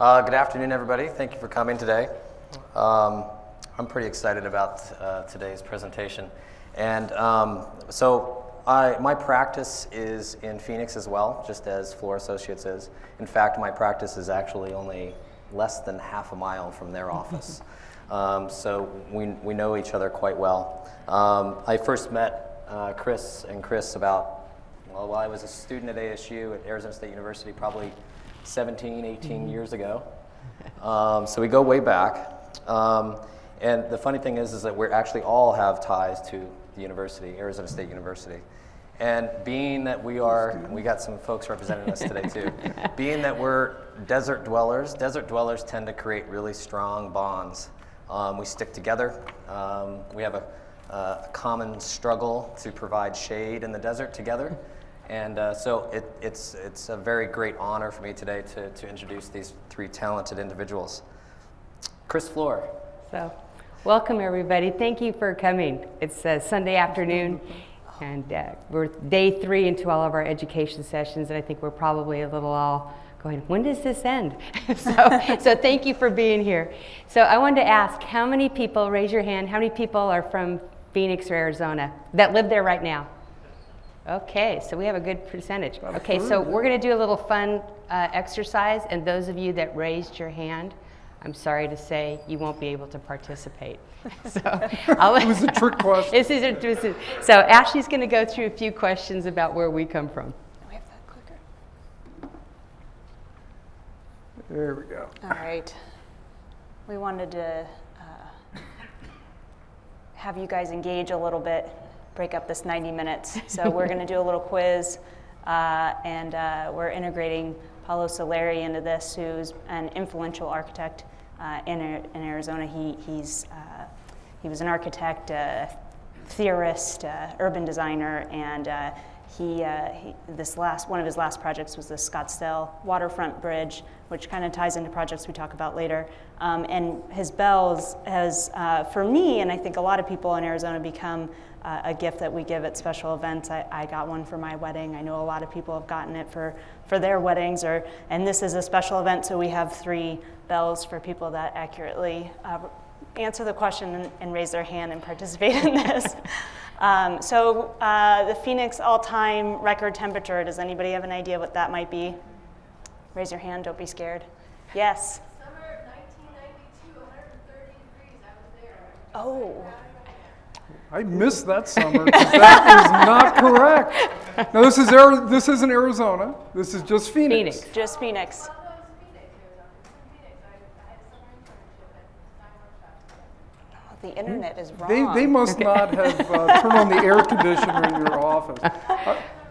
Good afternoon, everybody. Thank you for coming today. I'm pretty excited about today's presentation. And my practice is in Phoenix as well, just as Floor Associates is. In fact, my practice is actually only less than half a mile from their office. So we know each other quite well. I first met Chris about, well, I was a student at ASU at Arizona State University, probably 17, 18 years ago. So we go way back. And the funny thing is that we actually all have ties to the university, Arizona State University. And being that we got some folks representing us today too, being that we're desert dwellers tend to create really strong bonds. We stick together. We have a common struggle to provide shade in the desert together. And so it's a very great honor for me today to introduce these three talented individuals. Chris Floor. So, welcome everybody. Thank you for coming. It's a Sunday afternoon, and we're day 3 into all of our education sessions, and I think we're probably a little all going, when does this end? So thank you for being here. So I wanted to ask, how many people, raise your hand, how many people are from Phoenix or Arizona that live there right now? Okay, so we have a good percentage. Okay, so we're going to do a little fun exercise, and those of you that raised your hand, I'm sorry to say you won't be able to participate. So It was a trick question. So Ashley's going to go through a few questions about where we come from. We have that clicker. There we go. All right. We wanted to have you guys engage a little bit, break up this 90 minutes. So we're going to do a little quiz, and we're integrating Paulo Soleri into this, who's an influential architect in Arizona. He was an architect, theorist, urban designer, and one of his last projects was the Scottsdale waterfront bridge, which kind of ties into projects we talk about later. And his bells has, for me, and I think a lot of people in Arizona, become a gift that we give at special events. I got one for my wedding. I know a lot of people have gotten it for their weddings, and this is a special event, so we have 3 bells for people that accurately answer the question and raise their hand and participate in this. So the Phoenix all-time record temperature, does anybody have an idea what that might be? Raise your hand, don't be scared. Yes? Summer 1992, 130 degrees, I was there. Oh. I missed that summer, 'cause that is not correct. No, this isn't Arizona. This is just Phoenix. Just Phoenix. Well, no, it was Phoenix, Arizona. It was in Phoenix. I had a summer internship at Design Workshop. The internet is wrong. They must not have turned on the air conditioner in your office.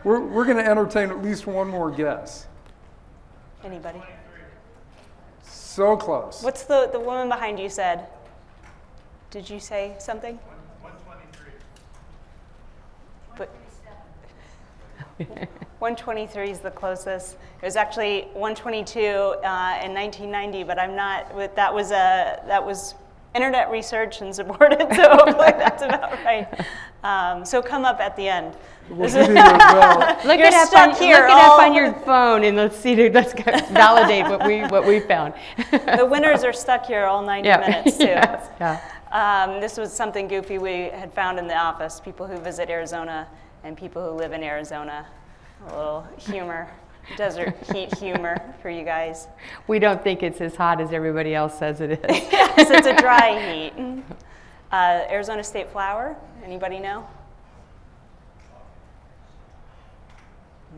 We're going to entertain at least one more guess. Anybody? So close. What's the woman behind you said? Did you say something? 123. But 123 is the closest. It was actually 122 in 1990, but I'm not. That was internet research and supported, so hopefully that's about right. So come up at the end. We'll give you a bell. Look You're it up stuck here. Look it up on your phone, and let's validate what we found. The winners are stuck here all 90 minutes too. Yes, yeah. This was something goofy we had found in the office. People who visit Arizona and people who live in Arizona. A little humor, desert heat humor for you guys. We don't think it's as hot as everybody else says it is. Yes, it's a dry heat. Arizona state flower, anybody know?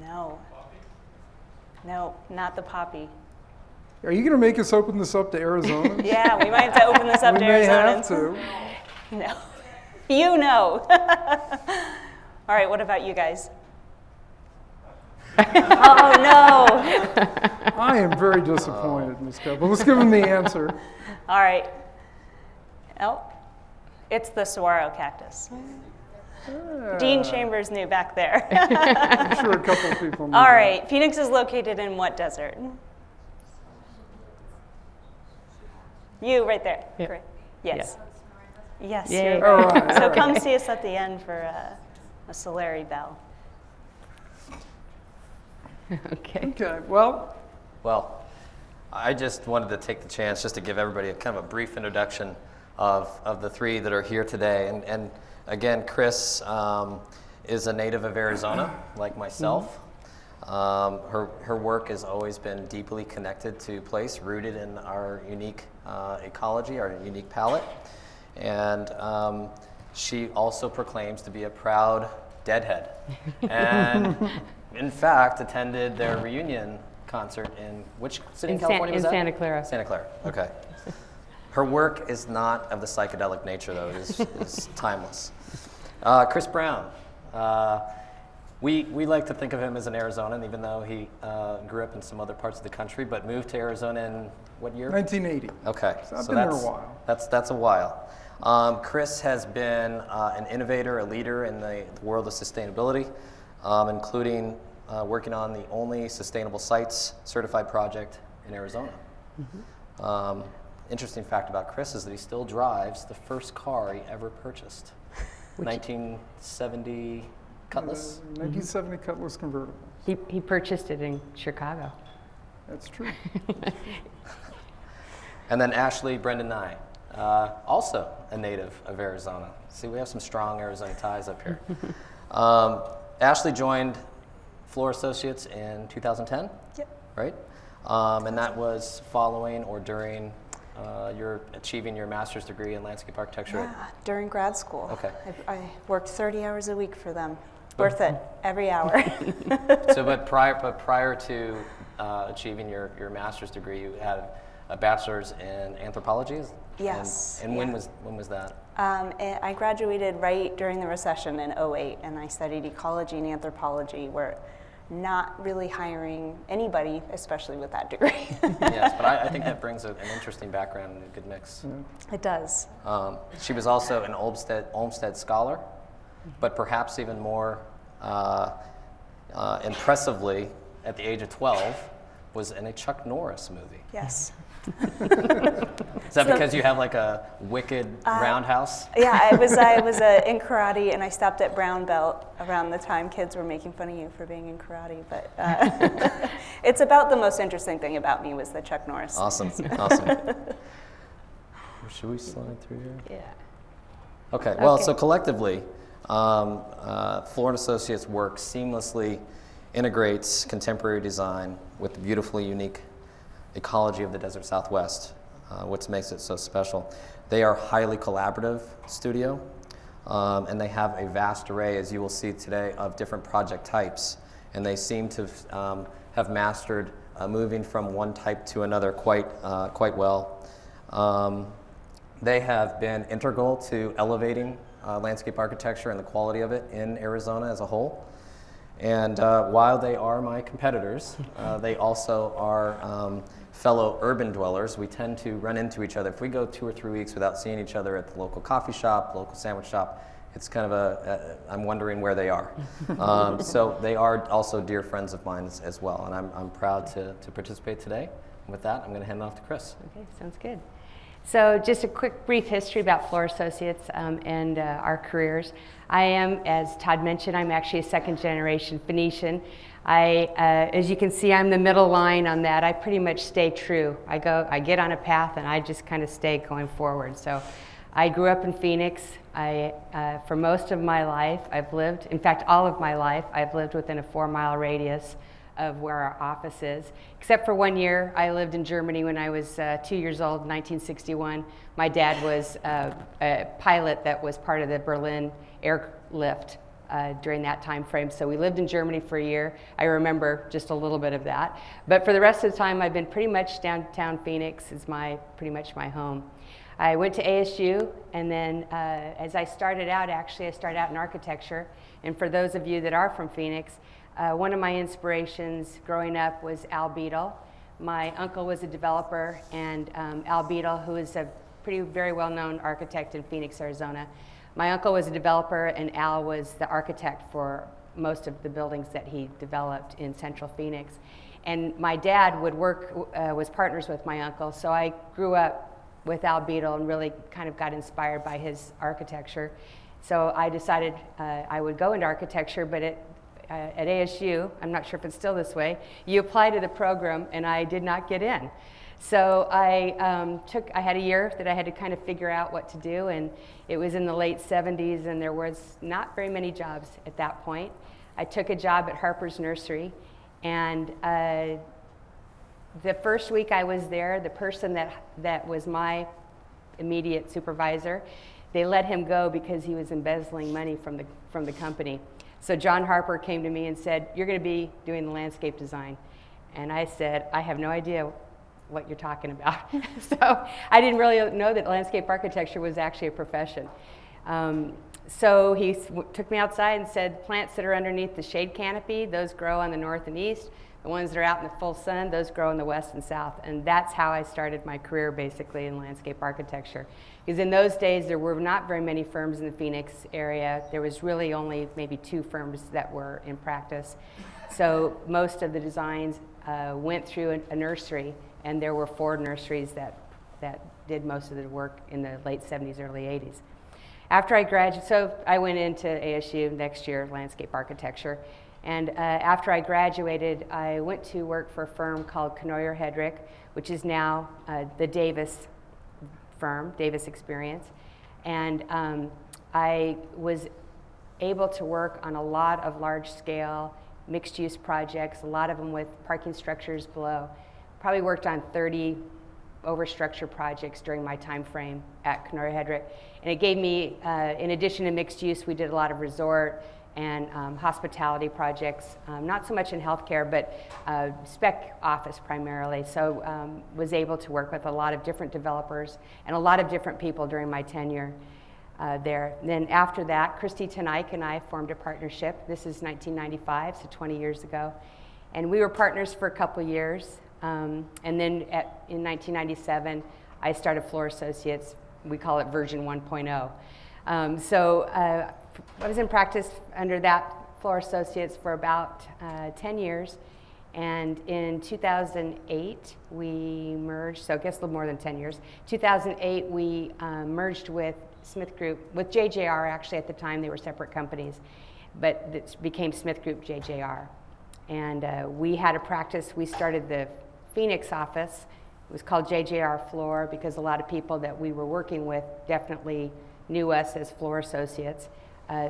No. No, not the poppy. Are you going to make us open this up to Arizona? Yeah, we might have to open this up We to may Arizonans. have to. No. You know. All right, what about you guys? Oh, no. I am very disappointed in this couple. Let's give them the answer. All right. Oh, it's the saguaro cactus. Dean Chambers knew back there. I'm sure a couple of people know. All right, Phoenix is located in what desert? You, right there. Yeah. Correct. Yes. Yes, Yay. you're All right. right, So all right. come see us at the end for a Soleri bell. Okay. Okay, well, Well, I just wanted to take the chance just to give everybody a kind of a brief introduction of the three that are here today. And again, Chris is a native of Arizona, like myself. Her work has always been deeply connected to place, rooted in our unique ecology, our unique palette. And she also proclaims to be a proud deadhead. And in fact, attended their reunion concert in which city in California was that? In Santa Clara. Santa Clara, okay. Her work is not of the psychedelic nature, though. It is timeless. Chris Brown. We like to think of him as an Arizonan, even though he grew up in some other parts of the country, but moved to Arizona in what year? 1980. Okay. So I've been there a while. That's a while. Chris has been an innovator, a leader in the world of sustainability, including working on the only sustainable sites certified project in Arizona. Interesting fact about Chris is that he still drives the first car he ever purchased, 1970 Cutlass. 1970 Cutlass convertible. He purchased it in Chicago. That's true. And then Ashley Brendan Nye, also a native of Arizona. See, we have some strong Arizona ties up here. Ashley joined Floor Associates in 2010, right? And that was following or during your achieving your master's degree in landscape architecture. Yeah, during grad school. Okay. I worked 30 hours a week for them. Worth it, every hour. But prior to achieving your master's degree, you had a bachelor's in anthropology. Yes. And when was that? And I graduated right during the recession in '08, and I studied ecology and anthropology. We're not really hiring anybody, especially with that degree. Yes, but I think that brings an interesting background and a good mix. It does. She was also an Olmsted scholar, but perhaps even more impressively, at the age of 12, was in a Chuck Norris movie. Yes. Is that because you have like a wicked roundhouse? Yeah, I was in karate, and I stopped at brown belt around the time kids were making fun of you for being in karate. But it's about the most interesting thing about me was the Chuck Norris. Awesome. Should we slide through here? Yeah. Okay. Well, Okay. so collectively, Floor & Associates work seamlessly integrates contemporary design with the beautifully unique ecology of the desert Southwest, what makes it so special. They are a highly collaborative studio, and they have a vast array, as you will see today, of different project types. And they seem to have mastered moving from one type to another quite well. They have been integral to elevating landscape architecture and the quality of it in Arizona as a whole. And while they are my competitors, they also are fellow urban dwellers. We tend to run into each other. If we go 2 or 3 weeks without seeing each other at the local coffee shop, local sandwich shop, it's kind of I'm wondering where they are. So they are also dear friends of mine as well, and I'm proud to participate today. With that, I'm going to hand it off to Chris. Okay, sounds good. So just a quick brief history about Floor Associates and our careers. I am, as Todd mentioned, I'm actually a second generation Phoenician. As you can see, I'm the middle line on that. I pretty much stay true. I get on a path and I just kind of stay going forward. So I grew up in Phoenix. For most of my life, in fact, all of my life, I've lived within a 4-mile radius of where our office is. Except for 1 year, I lived in Germany when I was 2 years old, 1961. My dad was a pilot that was part of the Berlin airlift during that time frame. So we lived in Germany for a year. I remember just a little bit of that. But for the rest of the time, I've been pretty much downtown Phoenix is pretty much my home. I went to ASU, and then as I started out, actually, I started out in architecture. And for those of you that are from Phoenix, one of my inspirations growing up was Al Beadle. My uncle was a developer, and Al Beadle, who is a very well-known architect in Phoenix, Arizona. My uncle was a developer, and Al was the architect for most of the buildings that he developed in central Phoenix. And my dad was partners with my uncle, so I grew up with Al Beadle and really kind of got inspired by his architecture. So I decided I would go into architecture, but at ASU, I'm not sure if it's still this way, you apply to the program, and I did not get in. So I had a year that I had to kind of figure out what to do, and it was in the late 70s, and there was not very many jobs at that point. I took a job at Harper's Nursery, and the first week I was there, the person that was my immediate supervisor, they let him go because he was embezzling money from the company. So John Harper came to me and said, "You're going to be doing the landscape design." And I said, "I have no idea what you're talking about." So I didn't really know that landscape architecture was actually a profession. So he took me outside and said, "Plants that are underneath the shade canopy, those grow on the north and east. The ones that are out in the full sun, those grow in the west and south." And that's how I started my career, basically, in landscape architecture. Because in those days, there were not very many firms in the Phoenix area. There was really only maybe 2 firms that were in practice. So most of the designs went through a nursery, and there were 4 nurseries that did most of the work in the late 70s, early 80s. After I graduated, so I went into ASU next year, landscape architecture. And after I graduated, I went to work for a firm called Knoyer Hedrick, which is now the Davis firm, Davis Experience. And I was able to work on a lot of large-scale mixed-use projects, a lot of them with parking structures below. Probably worked on 30 overstructure projects during my time frame at Knoyer Hedrick. And it gave me, in addition to mixed use, we did a lot of resort and hospitality projects, not so much in healthcare, but spec office primarily. So was able to work with a lot of different developers and a lot of different people during my tenure there. And then after that, Christy Tenike and I formed a partnership. This is 1995, so 20 years ago. And we were partners for a couple years. And then in 1997, I started Floor Associates. We call it version 1.0. So I was in practice under that Floor Associates for about 10 years. And in 2008, we merged, so I guess a little more than 10 years. 2008, we merged with Smith Group, with JJR actually at the time. They were separate companies, but it became Smith Group JJR. And we had a practice, we started the Phoenix office. It was called JJR Floor because a lot of people that we were working with definitely knew us as Floor Associates.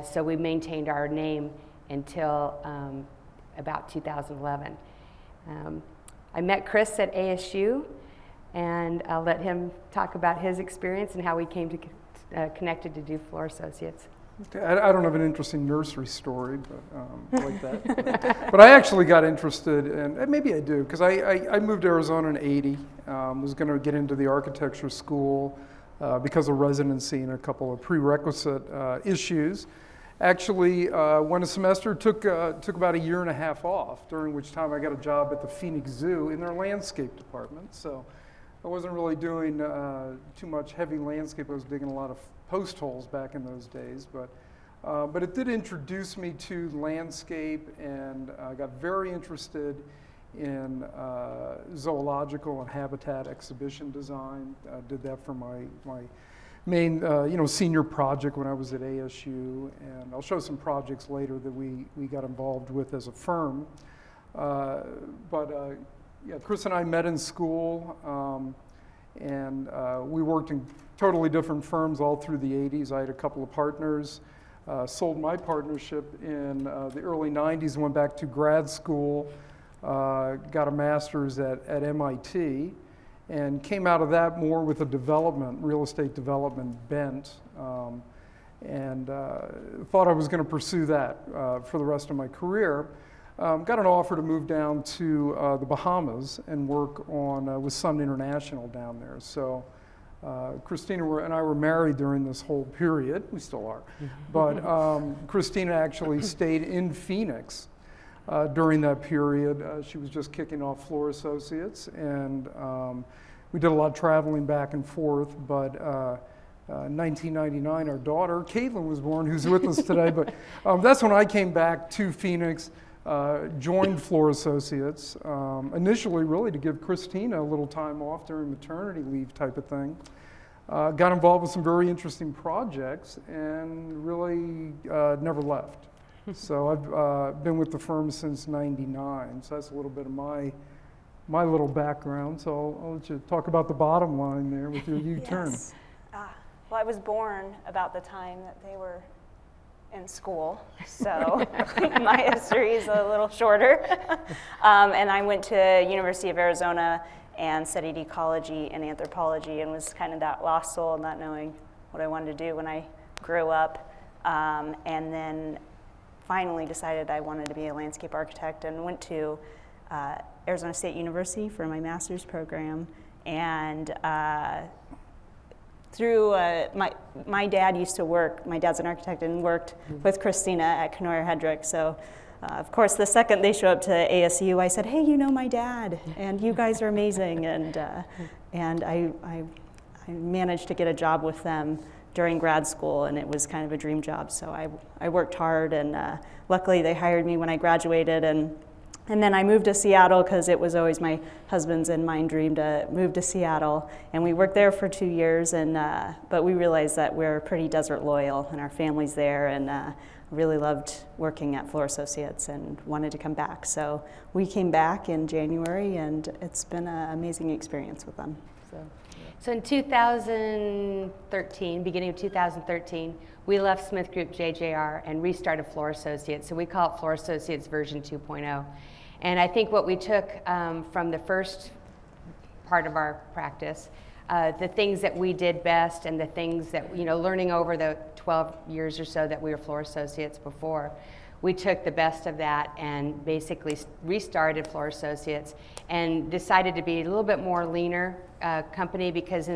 So we maintained our name until about 2011. I met Chris at ASU, and I'll let him talk about his experience and how we came to connected to do Floor Associates. Okay, I don't have an interesting nursery story, but like that. But I actually got interested, and maybe I do, because I moved to Arizona in '80. Was going to get into the architecture school because of residency and a couple of prerequisite issues. Actually, went a semester, took about a year and a half off, during which time I got a job at the Phoenix Zoo in their landscape department. So I wasn't really doing too much heavy landscape. I was digging a lot of post holes back in those days, but it did introduce me to landscape, and I got very interested in zoological and habitat exhibition design. Did that for my main senior project when I was at ASU, and I'll show some projects later that we got involved with as a firm. Chris and I met in school, and we worked in totally different firms all through the 80s. I had a couple of partners, sold my partnership in the early 90s, went back to grad school, got a master's at MIT, and came out of that more with a real estate development bent, and thought I was going to pursue that for the rest of my career. Got an offer to move down to the Bahamas and work on with Sun International down there. So Christina and I were married during this whole period. We still are. But Christina actually stayed in Phoenix during that period. She was just kicking off Floor Associates, and we did a lot of traveling back and forth. But 1999, our daughter, Caitlin, was born, who's with us today. But that's when I came back to Phoenix, joined Floor Associates, initially really to give Christina a little time off during maternity leave type of thing. Got involved with some very interesting projects and really never left. So I've been with the firm since '99, so that's a little bit of my my little background, so I'll let you talk about the bottom line there with your U-turn. Yes. Well, I was born about the time that they were in school, so my history is a little shorter. And I went to University of Arizona and studied ecology and anthropology, and was kind of that lost soul, not knowing what I wanted to do when I grew up. And then finally decided I wanted to be a landscape architect, and went to Arizona State University for my master's program. And through my dad used to work, my dad's an architect, and worked with Christina at Kenoyer Hedrick. So of course, the second they show up to ASU, I said, hey, you know my dad, and you guys are amazing. And I managed to get a job with them during grad school, and it was kind of a dream job. So I worked hard, and luckily they hired me when I graduated. And then I moved to Seattle because it was always my husband's and mine dream to move to Seattle. And we worked there for 2 years, but we realized that we're pretty desert loyal, and our family's there, and really loved working at Floor Associates and wanted to come back. So we came back in January, and it's been an amazing experience with them. So in 2013, beginning of 2013, we left Smith Group JJR and restarted Floor Associates. So we call it Floor Associates version 2.0. And I think what we took from the first part of our practice, the things that we did best, and the things that, learning over the 12 years or so that we were Floor Associates before, we took the best of that and basically restarted Floor Associates and decided to be a little bit more leaner company, because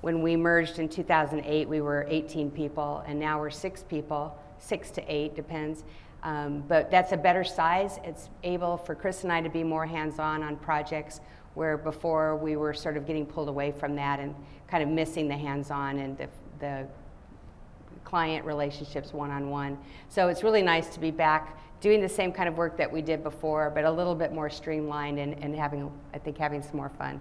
when we merged in 2008, we were 18 people, and now we're 6 people, 6 to 8, depends. But that's a better size. It's able for Chris and I to be more hands-on on projects, where before we were sort of getting pulled away from that and kind of missing the hands-on and the client relationships one-on-one. So it's really nice to be back doing the same kind of work that we did before, but a little bit more streamlined and having some more fun.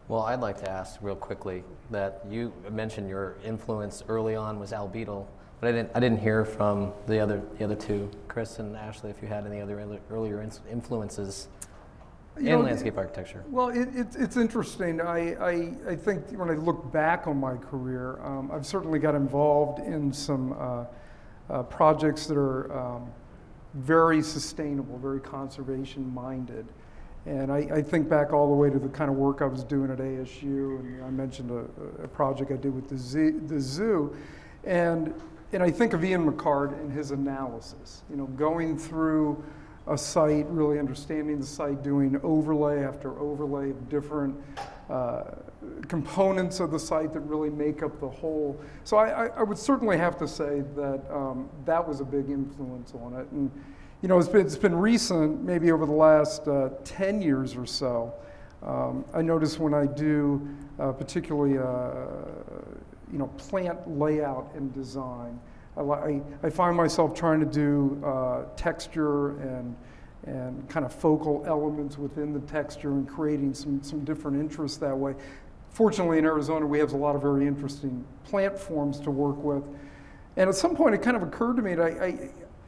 Well, I'd like to ask real quickly that you mentioned your influence early on was Al Beadle, but I didn't hear from the other two, Chris and Ashley, if you had any other earlier influences in landscape architecture. Well, it's interesting. I think when I look back on my career, I've certainly got involved in some projects that are very sustainable, very conservation-minded. And I think back all the way to the kind of work I was doing at ASU, and I mentioned a project I did with the zoo. And I think of Ian McCarthy and his analysis, going through a site, really understanding the site, doing overlay after overlay of different components of the site that really make up the whole. So I would certainly have to say that that was a big influence on it. And it's been recent, maybe over the last 10 years or so. I notice when I do particularly plant layout and design, I find myself trying to do texture and kind of focal elements within the texture and creating some different interests that way. Fortunately, in Arizona, we have a lot of very interesting plant forms to work with. And at some point, it kind of occurred to me that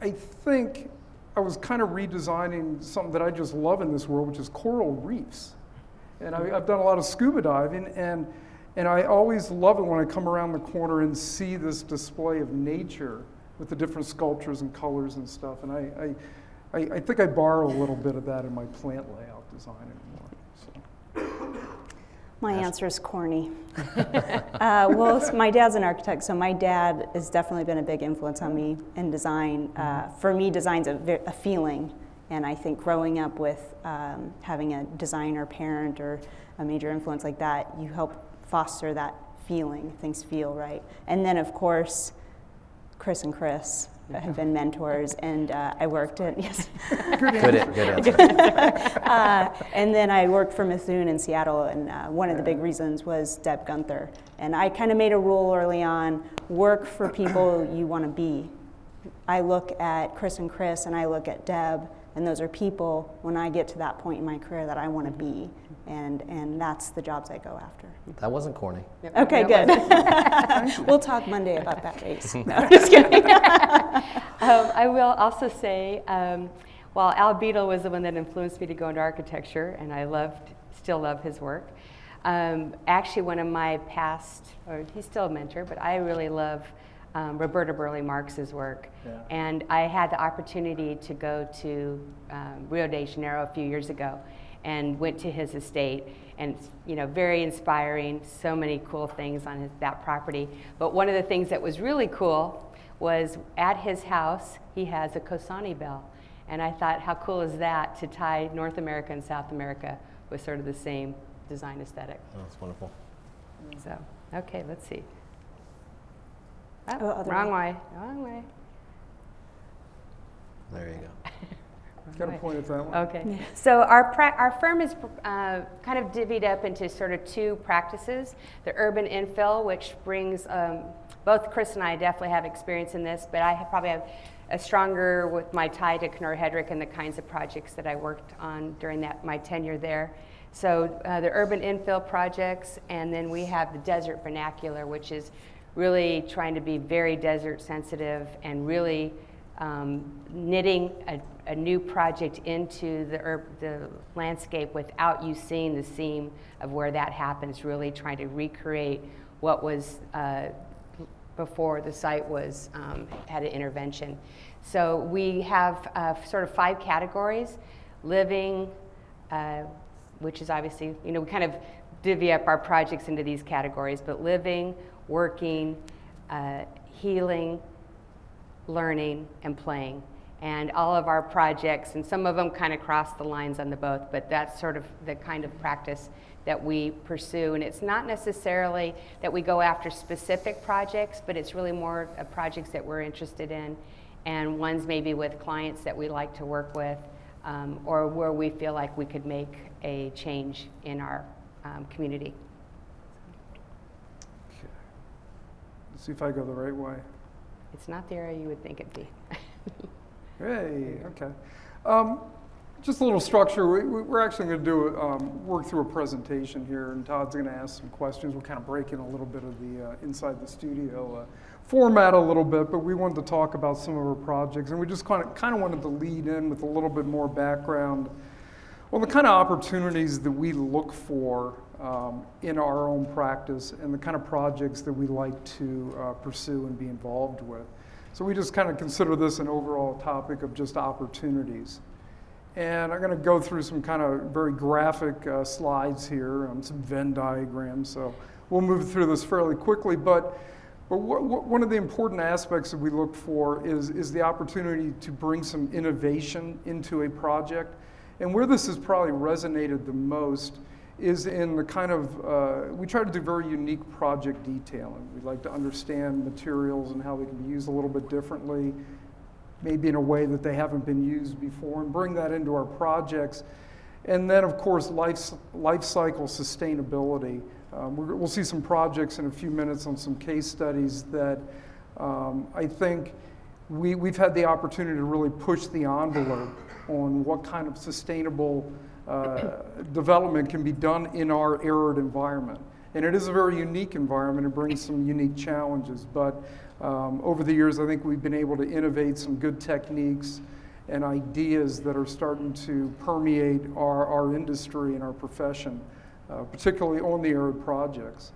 I think I was kind of redesigning something that I just love in this world, which is coral reefs. And I've done a lot of scuba diving, and I always love it when I come around the corner and see this display of nature with the different sculptures and colors and stuff. And I think I borrow a little bit of that in my plant layout design anymore. So. My answer is corny. Well, my dad's an architect, so my dad has definitely been a big influence on me in design. For me, design's a feeling, and I think growing up with having a designer parent or a major influence like that, you help foster that feeling, things feel right. And then, of course, Chris and Chris have been mentors, and I worked at, yes. Good answer. And then I worked for Methuen in Seattle, and one of the big reasons was Deb Gunther. And I kind of made a rule early on, work for people you want to be. I look at Chris and Chris, and I look at Deb, and those are people, when I get to that point in my career, that I want to be. And that's the jobs I go after. That wasn't corny. Okay, good. We'll talk Monday about that race. No, I'm just kidding. I will also say, Well, Al Beadle was the one that influenced me to go into architecture, and I still love his work. Actually, one of my past, or he's still a mentor, but I really love Roberta Burley Marx's work. Yeah. And I had the opportunity to go to Rio de Janeiro a few years ago and went to his estate, and very inspiring, so many cool things on that property. But one of the things that was really cool was at his house, he has a Kosani bell. And I thought, how cool is that to tie North America and South America with sort of the same design aesthetic. Oh, that's wonderful. So, okay, let's see. Oh, other wrong way. way, wrong way. There you go. Got to point at that one. Okay. So our firm is kind of divvied up into sort of two practices. The urban infill, which brings, both Chris and I definitely have experience in this, but I probably have a stronger with my tie to Kenora Hedrick and the kinds of projects that I worked on during my tenure there. So the urban infill projects, and then we have the desert vernacular, which is really trying to be very desert sensitive and really knitting a new project into the landscape without you seeing the seam of where that happens, really trying to recreate what was before the site was had an intervention. So we have sort of 5 categories: living, which is obviously, we kind of divvy up our projects into these categories, but living, working, healing, learning, and playing. And all of our projects, and some of them kind of cross the lines on the both, but that's sort of the kind of practice that we pursue. And it's not necessarily that we go after specific projects, but it's really more projects that we're interested in, and ones maybe with clients that we like to work with, or where we feel like we could make a change in our community. Okay. Let's see if I go the right way. It's not the area you would think it'd be. Hey, okay. Just a little structure. We're actually going to do work through a presentation here, and Todd's going to ask some questions. We'll kind of break in a little bit of the inside the studio format a little bit, but we wanted to talk about some of our projects, and we just kind of wanted to lead in with a little bit more background on the kind of opportunities that we look for in our own practice and the kind of projects that we like to pursue and be involved with. So we just kind of consider this an overall topic of just opportunities. And I'm going to go through some kind of very graphic slides here, some Venn diagrams. So we'll move through this fairly quickly. But one of the important aspects that we look for is the opportunity to bring some innovation into a project. And where this has probably resonated the most is in the kind of, we try to do very unique project detailing. We like to understand materials and how they can be used a little bit differently, maybe in a way that they haven't been used before, and bring that into our projects. And then, of course, life cycle sustainability. We'll see some projects in a few minutes on some case studies that I think we've had the opportunity to really push the envelope on what kind of sustainable development can be done in our arid environment. And it is a very unique environment. It brings some unique challenges. But over the years, I think we've been able to innovate some good techniques and ideas that are starting to permeate our industry and our profession, particularly on the arid projects.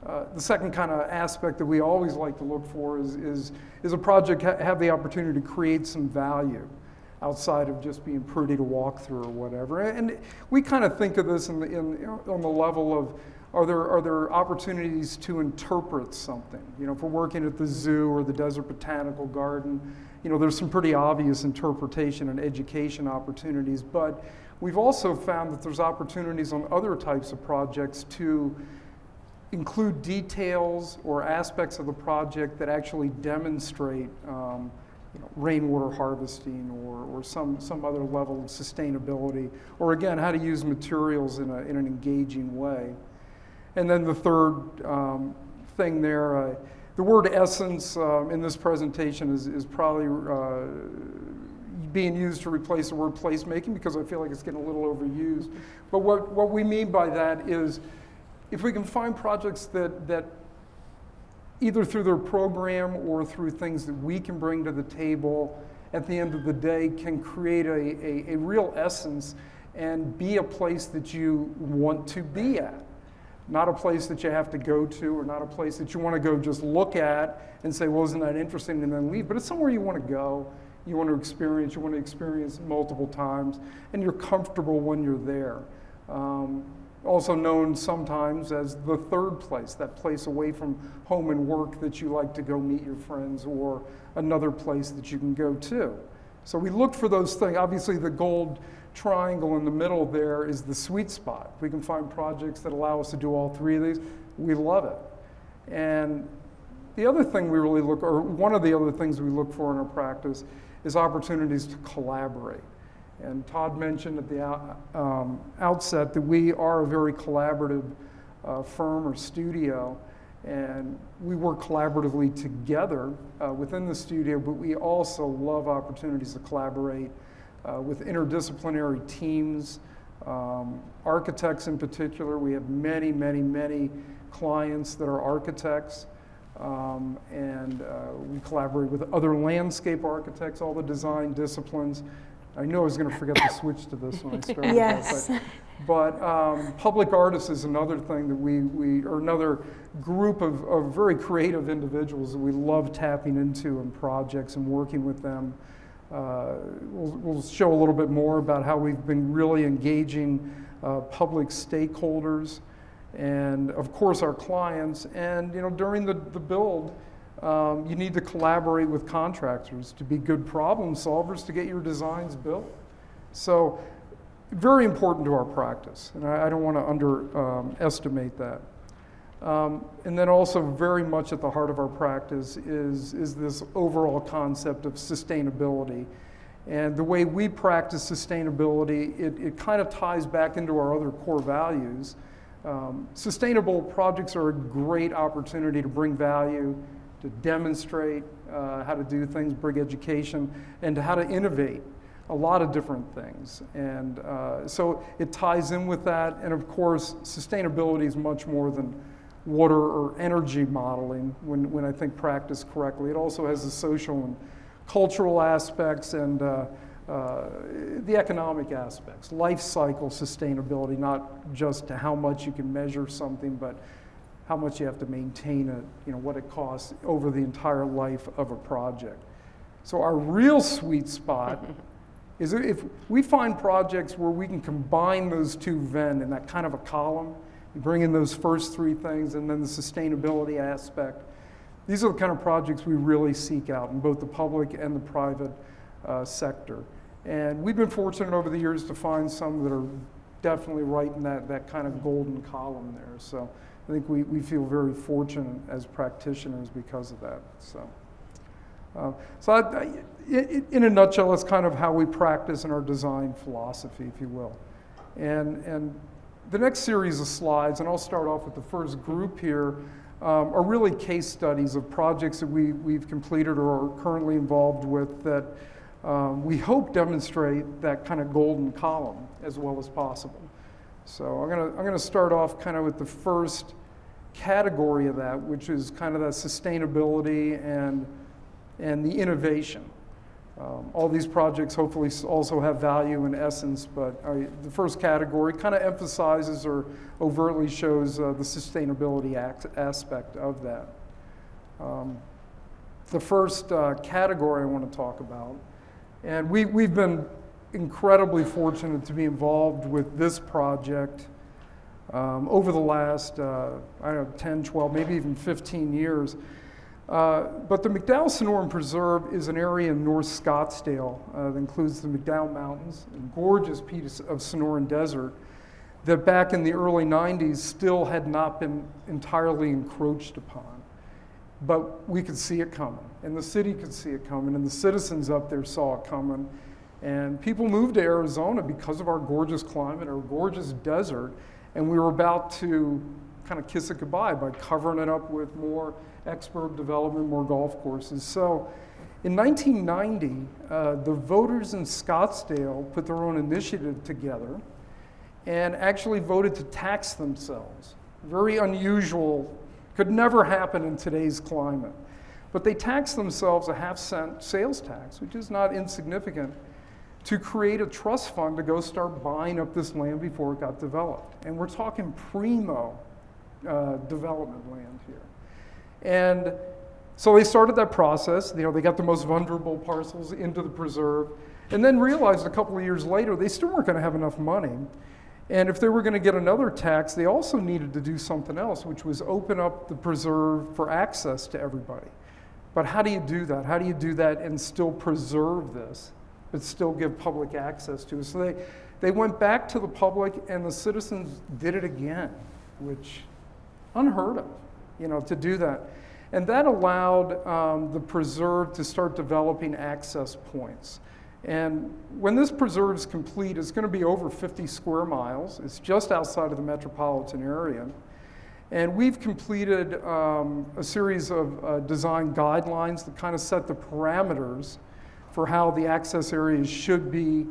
The second kind of aspect that we always like to look for is a project have the opportunity to create some value outside of just being pretty to walk through or whatever. And we kind of think of this on the level of, are there opportunities to interpret something? If we're working at the zoo or the Desert Botanical Garden, there's some pretty obvious interpretation and education opportunities, but we've also found that there's opportunities on other types of projects to include details or aspects of the project that actually demonstrate rainwater harvesting or some other level of sustainability, or again, how to use materials in an engaging way. And then the third thing there, the word essence in this presentation is probably being used to replace the word placemaking, because I feel like it's getting a little overused. But what we mean by that is, if we can find projects that either through their program or through things that we can bring to the table at the end of the day can create a real essence and be a place that you want to be at. Not a place that you have to go to, or not a place that you want to go just look at and say, well, isn't that interesting, and then leave. But it's somewhere you want to go, you want to experience multiple times, and you're comfortable when you're there. Also known sometimes as the third place, that place away from home and work that you like to go meet your friends, or another place that you can go to. So we looked for those things. Obviously, the gold triangle in the middle there is the sweet spot. If we can find projects that allow us to do all three of these, we love it. And the other thing we really look, or one of the other things we look for in our practice, is opportunities to collaborate. And Todd mentioned at the outset that we are a very collaborative firm or studio, and we work collaboratively together within the studio, but we also love opportunities to collaborate with interdisciplinary teams, architects in particular. We have many, many, many clients that are architects, and we collaborate with other landscape architects, all the design disciplines. I knew I was going to forget to switch to this when I started. Yes. But public artists is another thing that or another group of very creative individuals that we love tapping into in projects and working with them. We'll show a little bit more about how we've been really engaging public stakeholders and, of course, our clients. And during the build, you need to collaborate with contractors to be good problem solvers to get your designs built. So very important to our practice, and I don't want to underestimate that. And then also very much at the heart of our practice is this overall concept of sustainability. And the way we practice sustainability, it kind of ties back into our other core values. Sustainable projects are a great opportunity to bring value, to demonstrate how to do things, bring education, and to how to innovate a lot of different things. And so it ties in with that. And of course, sustainability is much more than water or energy modeling when I think practiced correctly. It also has the social and cultural aspects and the economic aspects. Life cycle sustainability, not just to how much you can measure something, but how much you have to maintain it, what it costs over the entire life of a project. So our real sweet spot is if we find projects where we can combine those two Venn in that kind of a column, you bring in those first three things and then the sustainability aspect. These are the kind of projects we really seek out in both the public and the private sector. And we've been fortunate over the years to find some that are definitely right in that kind of golden column there. So I think we feel very fortunate as practitioners because of that. So in a nutshell, that's kind of how we practice in our design philosophy, if you will. And the next series of slides, and I'll start off with the first group here, are really case studies of projects that we've completed or are currently involved with that we hope demonstrate that kind of golden column as well as possible. So I'm gonna start off kind of with the first category of that, which is kind of that sustainability and the innovation. All these projects hopefully also have value in essence, but the first category kind of emphasizes or overtly shows the sustainability aspect of that. The first category I want to talk about, and we've been incredibly fortunate to be involved with this project over the last, 10, 12, maybe even 15 years. But the McDowell Sonoran Preserve is an area in North Scottsdale that includes the McDowell Mountains, a gorgeous piece of Sonoran Desert that back in the early 90s still had not been entirely encroached upon. But we could see it coming, and the city could see it coming, and the citizens up there saw it coming. And people moved to Arizona because of our gorgeous climate, our gorgeous desert, and we were about to kind of kiss it goodbye by covering it up with more expert development, more golf courses. So in 1990, the voters in Scottsdale put their own initiative together and actually voted to tax themselves. Very unusual, could never happen in today's climate. But they taxed themselves a 0.5-cent sales tax, which is not insignificant, to create a trust fund to go start buying up this land before it got developed. And we're talking primo development land here. And so they started that process. They got the most vulnerable parcels into the preserve, and then realized a couple of years later they still weren't going to have enough money. And if they were going to get another tax, they also needed to do something else, which was open up the preserve for access to everybody. But how do you do that? How do you do that and still preserve this, but still give public access to it? So they went back to the public, and the citizens did it again, which unheard of, to do that. And that allowed the preserve to start developing access points. And when this preserve is complete, it's going to be over 50 square miles. It's just outside of the metropolitan area. And we've completed a series of design guidelines that kind of set the parameters for how the access areas should be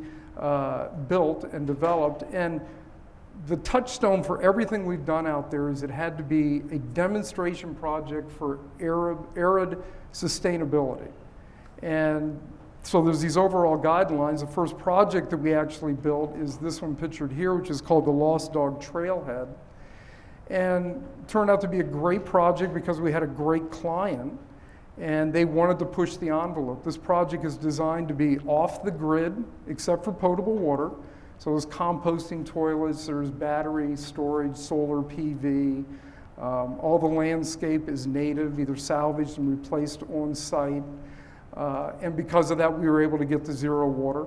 built and developed. And the touchstone for everything we've done out there is it had to be a demonstration project for arid sustainability. And so there's these overall guidelines. The first project that we actually built is this one pictured here, which is called the Lost Dog Trailhead. And turned out to be a great project because we had a great client and they wanted to push the envelope. This project is designed to be off the grid except for potable water. So there's composting toilets, there's battery storage, solar PV. All the landscape is native, either salvaged and replaced on site. And because of that, we were able to get to zero water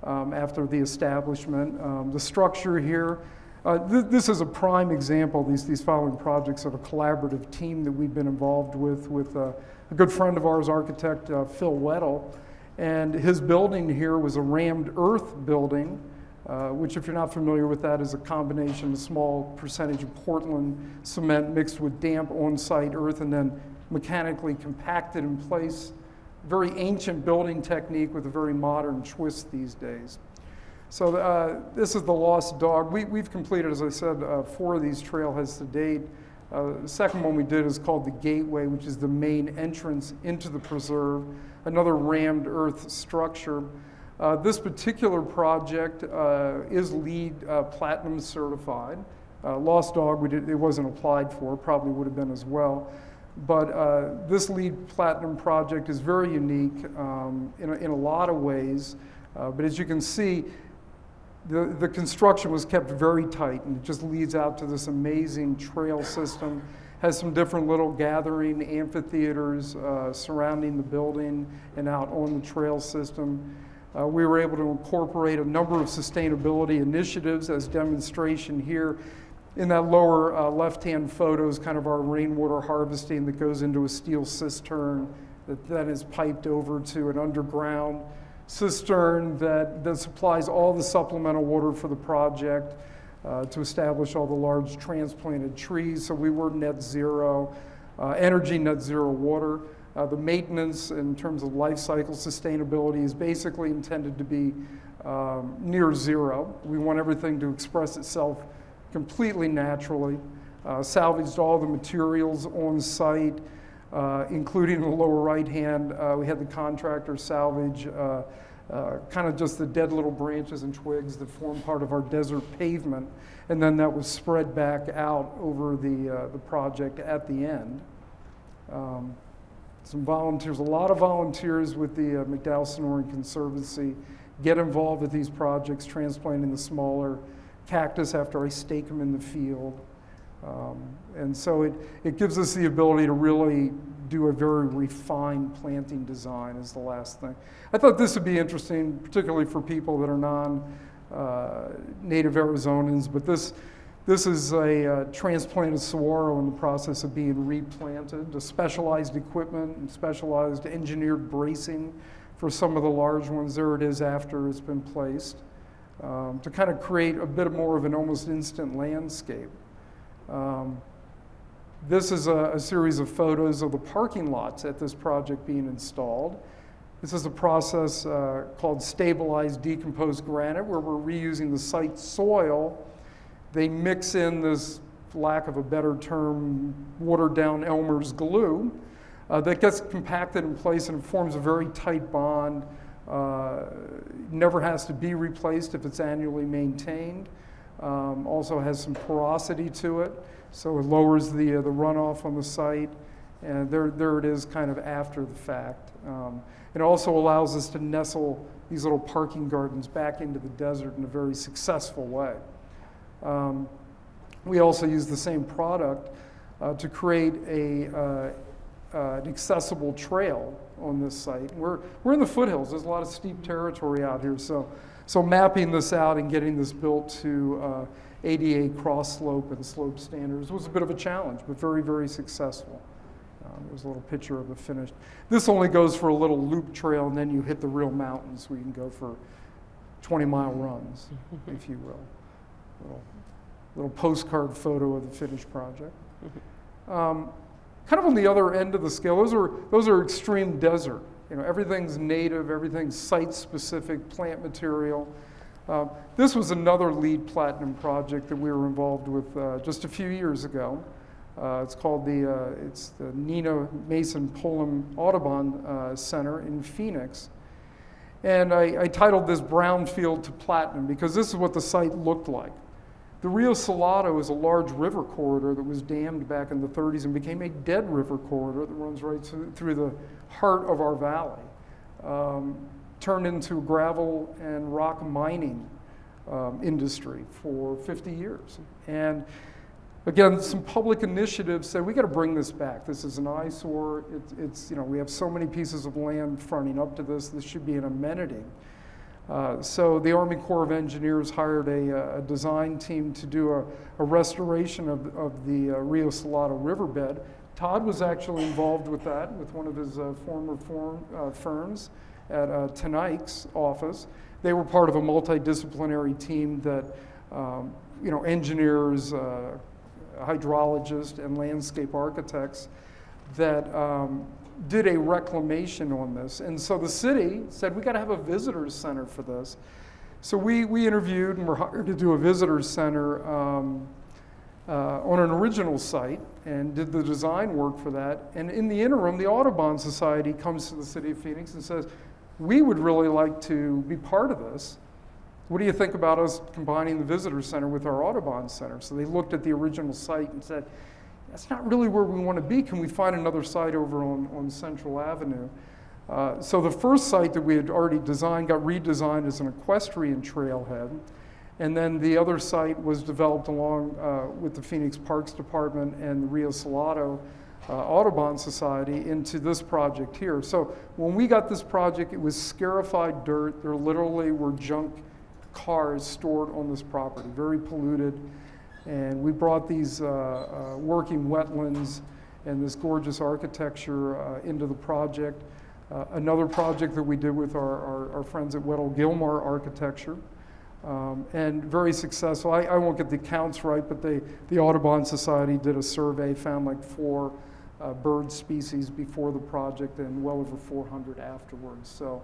after the establishment. The structure here, this is a prime example, these following projects of a collaborative team that we've been involved with a good friend of ours, architect Phil Weddle. And his building here was a rammed earth building, which if you're not familiar with that is a combination, a small percentage of Portland cement mixed with damp on-site earth and then mechanically compacted in place. Very ancient building technique with a very modern twist these days. So this is the Lost Dog. We've completed, as I said, 4 of these trailheads to date. The second one we did is called the Gateway, which is the main entrance into the preserve, another rammed earth structure. This particular project is LEED Platinum certified. Lost Dog, it wasn't applied for, probably would have been as well. But this LEED Platinum project is very unique in a lot of ways. But as you can see, the construction was kept very tight, and it just leads out to this amazing trail system. Has some different little gathering amphitheaters surrounding the building and out on the trail system. We were able to incorporate a number of sustainability initiatives as demonstration here. In that lower left-hand photo is kind of our rainwater harvesting that goes into a steel cistern that then is piped over to an underground cistern that supplies all the supplemental water for the project to establish all the large transplanted trees. So we were net zero, energy net zero water. The maintenance in terms of life cycle sustainability is basically intended to be near zero. We want everything to express itself completely naturally. Salvaged all the materials on site, including in the lower right hand. We had the contractor salvage kind of just the dead little branches and twigs that form part of our desert pavement, and then that was spread back out over the project at the end. Some volunteers, a lot of volunteers with the McDowell Sonoran Conservancy get involved with these projects, transplanting the smaller cactus after I stake them in the field. And so it gives us the ability to really do a very refined planting design is the last thing. I thought this would be interesting, particularly for people that are non-native Arizonans, but this is a transplanted saguaro in the process of being replanted, a specialized equipment and specialized engineered bracing for some of the large ones. There it is after it's been placed, to kind of create a bit more of an almost instant landscape. This is a series of photos of the parking lots at this project being installed. This is a process called stabilized decomposed granite, where we're reusing the site soil. They mix in this, for lack of a better term, watered down Elmer's glue that gets compacted in place and it forms a very tight bond. Never has to be replaced if it's annually maintained. Also has some porosity to it, so it lowers the runoff on the site. And there it is kind of after the fact. It also allows us to nestle these little parking gardens back into the desert in a very successful way. We also use the same product to create an accessible trail on this site. We're in the foothills. There's a lot of steep territory out here, so mapping this out and getting this built to ADA cross slope and slope standards was a bit of a challenge, but very, very successful. There's a little picture of the finished. This only goes for a little loop trail, and then you hit the real mountains where you can go for 20-mile runs, if you will. Little postcard photo of the finished project. Kind of on the other end of the scale, those are extreme desert. Everything's native, everything's site-specific plant material. This was another LEED Platinum project that we were involved with just a few years ago. It's called the Nina Mason Pullum Audubon Center in Phoenix. And I titled this Brownfield to Platinum because this is what the site looked like. The Rio Salado is a large river corridor that was dammed back in the 30s and became a dead river corridor that runs right through the heart of our valley. Turned into gravel and rock mining industry for 50 years. And again, some public initiatives said, we got to bring this back. This is an eyesore. We have so many pieces of land fronting up to this. This should be an amenity. So the Army Corps of Engineers hired a design team to do a restoration of the Rio Salado riverbed. Todd was actually involved with that with one of his former firms at Tenike's office. They were part of a multidisciplinary team that engineers, hydrologists, and landscape architects that did a reclamation on this. And so the city said, we got to have a visitors center for this. So we interviewed and were hired to do a visitors center on an original site and did the design work for that. And in the interim, the Audubon Society comes to the city of Phoenix and says, we would really like to be part of this. What do you think about us combining the visitor center with our Audubon Center? So they looked at the original site and said, that's not really where we want to be. Can we find another site over on Central Avenue? So the first site that we had already designed got redesigned as an equestrian trailhead. And then the other site was developed along with the Phoenix Parks Department and the Rio Salado Audubon Society into this project here. So when we got this project, it was scarified dirt. There literally were junk cars stored on this property, very polluted. And we brought these working wetlands and this gorgeous architecture into the project. Another project that we did with our friends at Weddell Gilmore Architecture, and very successful. I won't get the counts right, but the Audubon Society did a survey, found like 4 bird species before the project and well over 400 afterwards. So,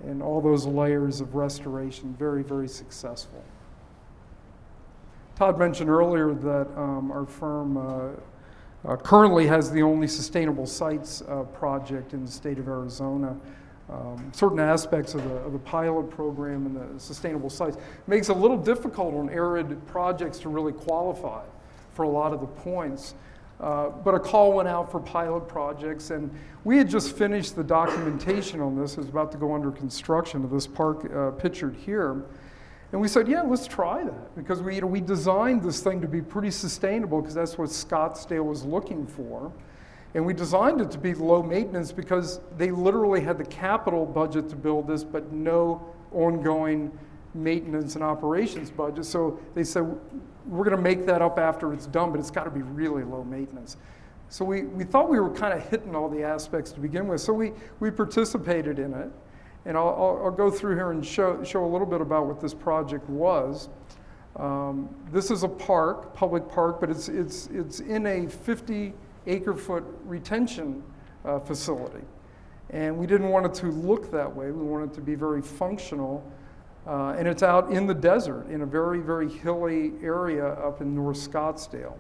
and all those layers of restoration, very, very successful. Todd mentioned earlier that our firm currently has the only sustainable sites project in the state of Arizona. Certain aspects of the pilot program and the sustainable sites makes it a little difficult on arid projects to really qualify for a lot of the points. But a call went out for pilot projects, and we had just finished the documentation on this. It was about to go under construction of this park pictured here. And we said, yeah, let's try that, because we designed this thing to be pretty sustainable, because that's what Scottsdale was looking for. And we designed it to be low maintenance because they literally had the capital budget to build this, but no ongoing maintenance and operations budget. So they said, we're going to make that up after it's done, but it's got to be really low maintenance. So we thought we were kind of hitting all the aspects to begin with. So we participated in it. And I'll go through here and show a little bit about what this project was. This is a park, public park, but it's in a 50-acre-foot retention facility. And we didn't want it to look that way. We wanted it to be very functional. And it's out in the desert in a very, very hilly area up in North Scottsdale.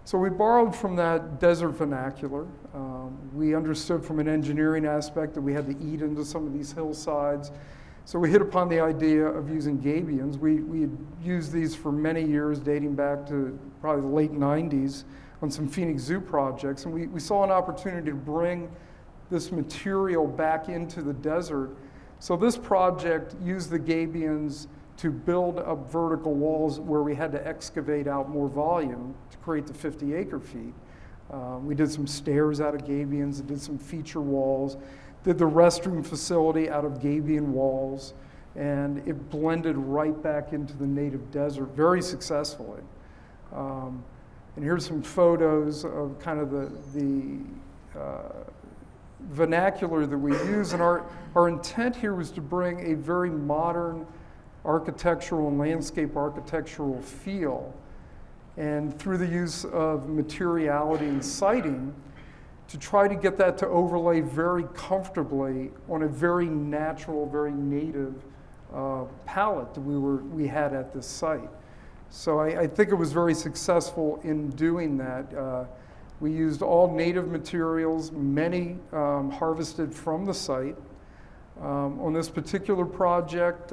So we borrowed from that desert vernacular. We understood from an engineering aspect that we had to eat into some of these hillsides. So we hit upon the idea of using gabions. We had used these for many years, dating back to probably the late 90s on some Phoenix Zoo projects. And we saw an opportunity to bring this material back into the desert. So this project used the gabions to build up vertical walls where we had to excavate out more volume to create the 50 acre-feet. We did some stairs out of gabions, did some feature walls, did the restroom facility out of gabion walls, and it blended right back into the native desert very successfully. And here's some photos of kind of the vernacular that we use. And our intent here was to bring a very modern architectural and landscape architectural feel. And through the use of materiality and siting, to try to get that to overlay very comfortably on a very natural, very native palette that we had at this site. So I think it was very successful in doing that. We used all native materials, many harvested from the site. On this particular project,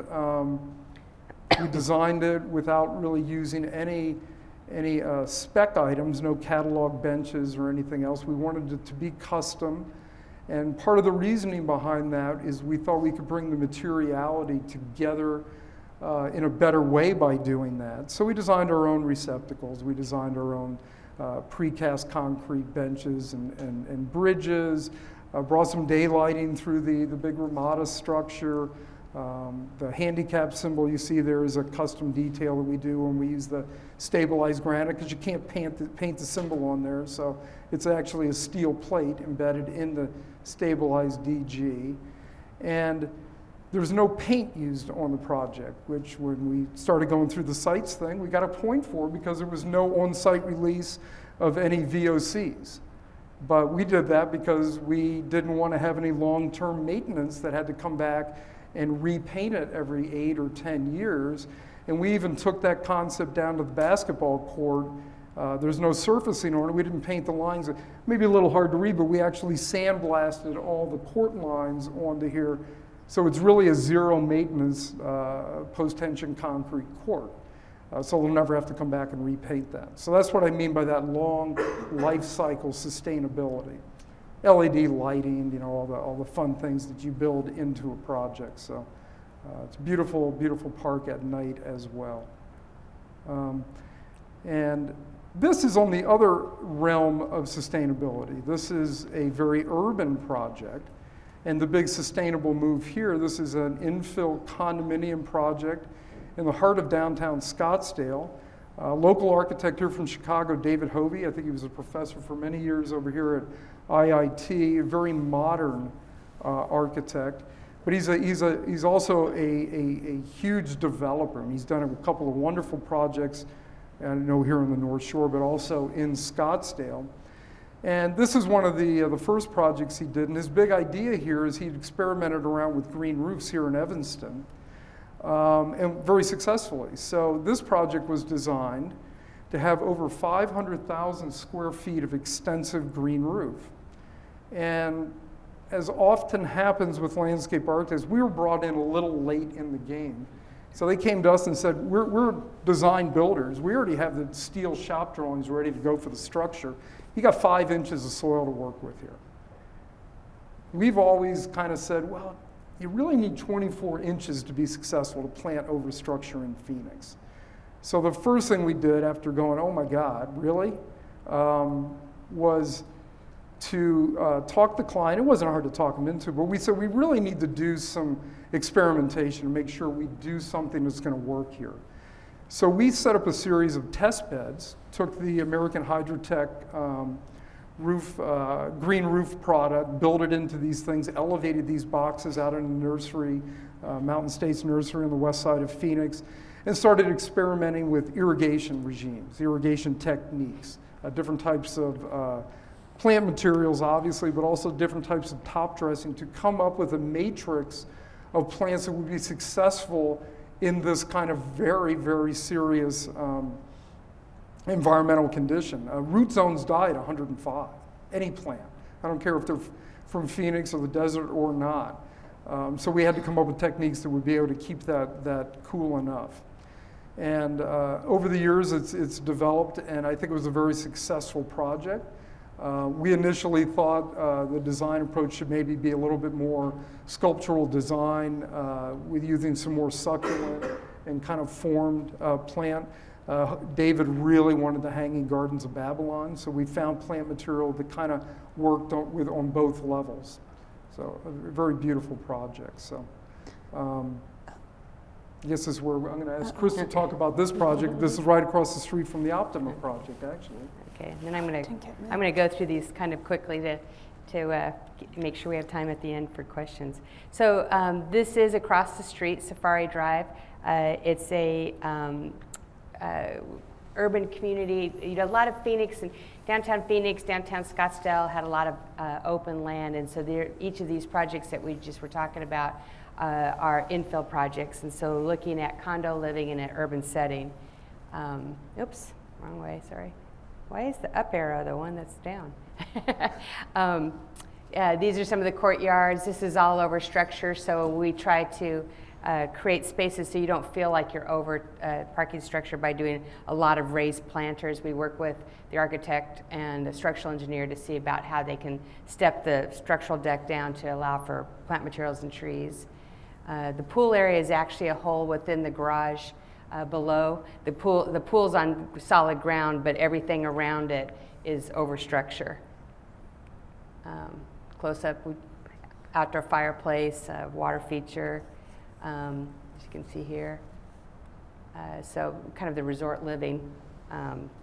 we designed it without really using any spec items, no catalog benches or anything else. We wanted it to be custom. And part of the reasoning behind that is we thought we could bring the materiality together in a better way by doing that. So we designed our own receptacles. We designed our own precast concrete benches and bridges, brought some daylighting through the big Ramada structure. The handicap symbol you see there is a custom detail that we do when we use the stabilized granite, because you can't paint the symbol on there. So it's actually a steel plate embedded in the stabilized DG. And there's no paint used on the project, which when we started going through the sites thing, we got a point for because there was no on-site release of any VOCs. But we did that because we didn't want to have any long-term maintenance that had to come back and repaint it every 8 or 10 years. And we even took that concept down to the basketball court. There's no surfacing on it. We didn't paint the lines. Maybe a little hard to read, but we actually sandblasted all the court lines onto here. So it's really a zero maintenance post-tension concrete court. So we'll never have to come back and repaint that. So that's what I mean by that long life cycle sustainability. LED lighting, you know, all the fun things that you build into a project. So it's a beautiful, beautiful park at night as well. And this is on the other realm of sustainability. This is a very urban project. And the big sustainable move here, this is an infill condominium project in the heart of downtown Scottsdale. Local architect here from Chicago, David Hovey. I think he was a professor for many years over here at IIT, a very modern architect. But he's also a huge developer. And he's done a couple of wonderful projects, I know here on the North Shore, but also in Scottsdale. And this is one of the first projects he did. And his big idea here is he'd experimented around with green roofs here in Evanston, and very successfully. So this project was designed to have over 500,000 square feet of extensive green roof. And as often happens with landscape architects, we were brought in a little late in the game. So they came to us and said, we're design builders. We already have the steel shop drawings ready to go for the structure. You got 5 inches of soil to work with here. We've always kind of said, well, you really need 24 inches to be successful to plant over structure in Phoenix. So the first thing we did after going, oh my God, really? Was to talk the client. It wasn't hard to talk him into, but we said we really need to do some experimentation to make sure we do something that's going to work here. So we set up a series of test beds, took the American Hydrotech green roof product, built it into these things, elevated these boxes out in a nursery, Mountain States Nursery on the west side of Phoenix, and started experimenting with irrigation regimes, irrigation techniques, different types of plant materials, obviously, but also different types of top dressing to come up with a matrix of plants that would be successful in this kind of very, very serious environmental condition. Root zones die at 105, any plant. I don't care if they're from Phoenix or the desert or not. So we had to come up with techniques that would be able to keep that cool enough. And over the years, it's developed, and I think it was a very successful project. We initially thought the design approach should maybe be a little bit more sculptural design with using some more succulent and kind of formed plant. David really wanted the Hanging Gardens of Babylon, so we found plant material that kind of worked on both levels. So a very beautiful project. So I guess this is where I'm going to ask Chris to talk about this project. This is right across the street from the Optima project, actually. Okay, and then I'm going to go through these kind of quickly to make sure we have time at the end for questions. So this is across the street, Safari Drive. It's a urban community. You know, a lot of Phoenix and downtown Scottsdale had a lot of open land, and so each of these projects that we just were talking about are infill projects, and so looking at condo living in an urban setting. Oops, wrong way, sorry. Why is the up arrow the one that's down? These are some of the courtyards. This is all over structure, so we try to create spaces so you don't feel like you're over parking structure by doing a lot of raised planters. We work with the architect and the structural engineer to see about how they can step the structural deck down to allow for plant materials and trees. The pool area is actually a hole within the garage below. The pool's on solid ground, but everything around it is over structure. Close up, outdoor fireplace, water feature, as you can see here. So kind of the resort living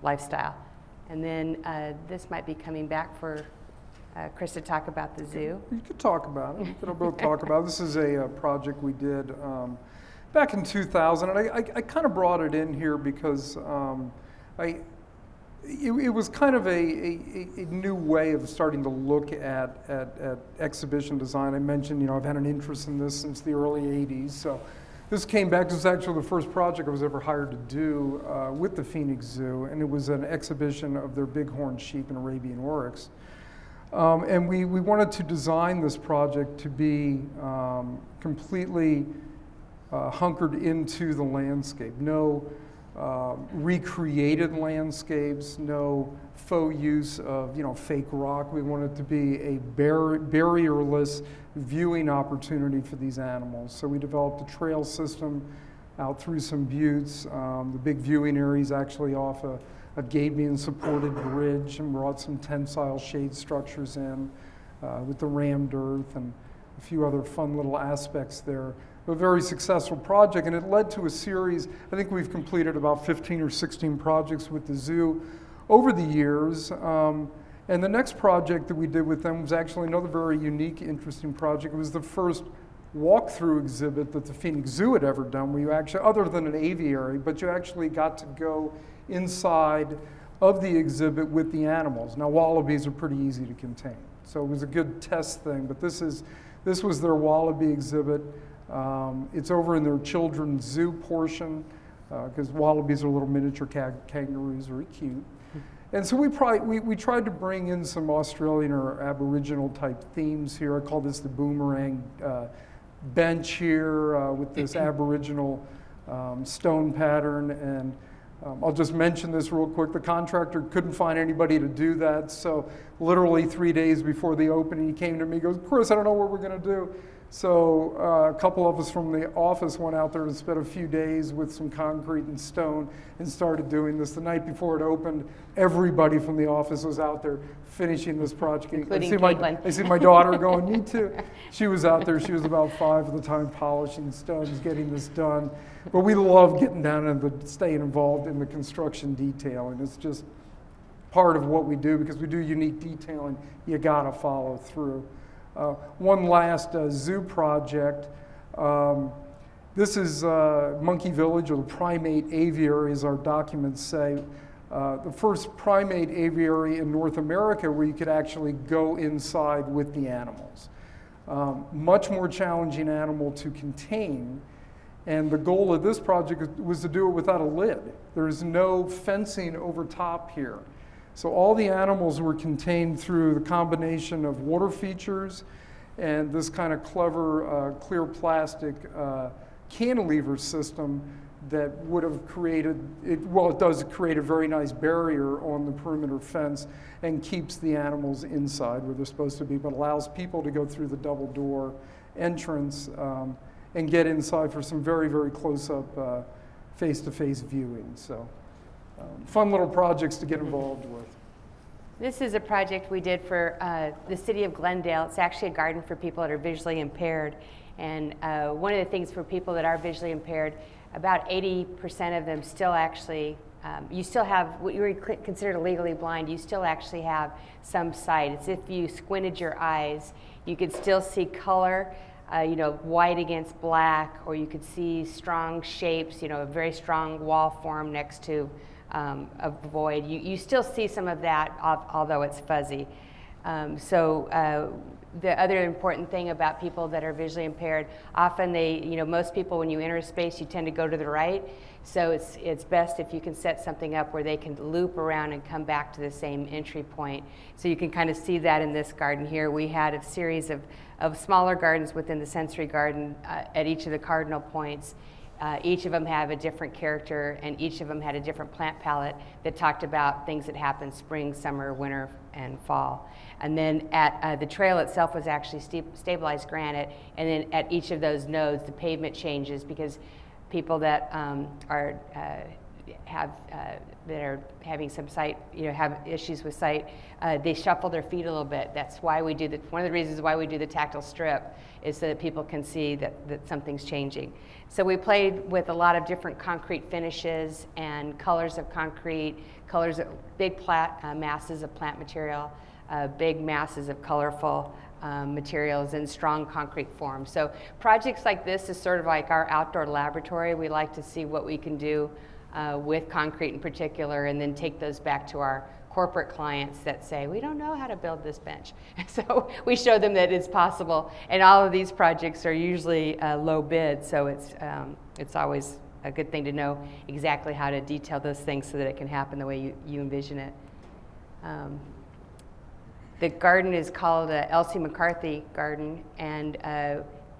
lifestyle. And then this might be coming back for Chris to talk about the zoo. You could talk about it. We could both talk about it. This is a project we did back in 2000, and I kind of brought it in here because it was kind of a new way of starting to look at exhibition design. I mentioned, I've had an interest in this since the early 80s, so this came back. This was actually the first project I was ever hired to do with the Phoenix Zoo, and it was an exhibition of their bighorn sheep and Arabian oryx. And we wanted to design this project to be completely hunkered into the landscape. No recreated landscapes, no faux use of fake rock. We wanted it to be a barrierless viewing opportunity for these animals. So we developed a trail system out through some buttes. The big viewing area is actually off a gabion supported bridge, and brought some tensile shade structures in with the rammed earth and a few other fun little aspects there. A very successful project, and it led to a series. I think we've completed about 15 or 16 projects with the zoo over the years. And the next project that we did with them was actually another very unique, interesting project. It was the first walkthrough exhibit that the Phoenix Zoo had ever done, where you actually, other than an aviary, but you actually got to go inside of the exhibit with the animals. Now, wallabies are pretty easy to contain, so it was a good test thing, but this was their wallaby exhibit. It's over in their children's zoo portion, because wallabies are little miniature kangaroos, very cute. And so we tried to bring in some Australian or Aboriginal type themes here. I call this the boomerang bench here with this Aboriginal stone pattern. And I'll just mention this real quick. The contractor couldn't find anybody to do that, so literally 3 days before the opening, he came to me and goes, "Chris, I don't know what we're going to do." So a couple of us from the office went out there and spent a few days with some concrete and stone and started doing this. The night before it opened, everybody from the office was out there finishing this project. Including Caitlin. I see my daughter going, "Me too." She was out there. She was about 5 at the time, polishing stones, getting this done. But we love getting down and staying involved in the construction detail, and it's just part of what we do, because we do unique detailing. You gotta follow through. One last zoo project. This is Monkey Village, or the primate aviary, as our documents say. The first primate aviary in North America where you could actually go inside with the animals. Much more challenging animal to contain. And the goal of this project was to do it without a lid. There is no fencing over top here. So all the animals were contained through the combination of water features and this kind of clever clear plastic cantilever system that would have created, it does create a very nice barrier on the perimeter fence and keeps the animals inside where they're supposed to be, but allows people to go through the double door entrance and get inside for some very, very close-up face-to-face viewing. So fun little projects to get involved with. This is a project we did for the city of Glendale. It's actually a garden for people that are visually impaired. And one of the things for people that are visually impaired, about 80% of them still actually, you still have, what you would consider legally blind, you still actually have some sight. It's if you squinted your eyes, you could still see color, white against black, or you could see strong shapes, a very strong wall form next to a void. You still see some of that, although it's fuzzy. The other important thing about people that are visually impaired, often most people, when you enter a space, you tend to go to the right. So it's best if you can set something up where they can loop around and come back to the same entry point. So you can kind of see that in this garden here. We had a series of smaller gardens within the sensory garden at each of the cardinal points. Each of them have a different character, and each of them had a different plant palette that talked about things that happened spring, summer, winter, and fall. And then at the trail itself was actually stabilized granite, and then at each of those nodes, the pavement changes because people that are having some sight, have issues with sight, they shuffle their feet a little bit. That's why we do one of the reasons why we do the tactile strip is so that people can see that something's changing. So we played with a lot of different concrete finishes and colors of concrete, colors of big masses of plant material, big masses of colorful materials in strong concrete form. So projects like this is sort of like our outdoor laboratory. We like to see what we can do with concrete in particular, and then take those back to our corporate clients that say, we don't know how to build this bench. So we show them that it's possible, and all of these projects are usually low bid, so it's always a good thing to know exactly how to detail those things so that it can happen the way you envision it. The garden is called Elsie McCarthy Garden, and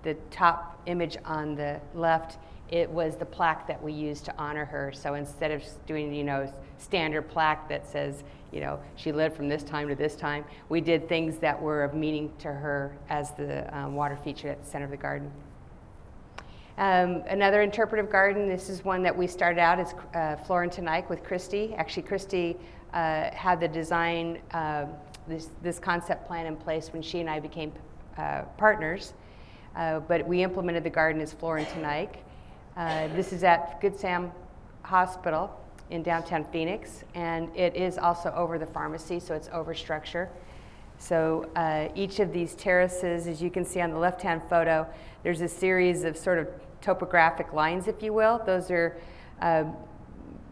the top image on the left, it was the plaque that we used to honor her. So instead of doing, standard plaque that says, she lived from this time to this time, we did things that were of meaning to her as the water feature at the center of the garden. Another interpretive garden, this is one that we started out as Florentine with Christy. Actually, Christy had the design, this concept plan in place when she and I became partners, but we implemented the garden as Florentine. This is at Good Sam Hospital in downtown Phoenix, and it is also over the pharmacy, so it's over structure. So each of these terraces, as you can see on the left-hand photo, there's a series of sort of topographic lines, if you will. Those are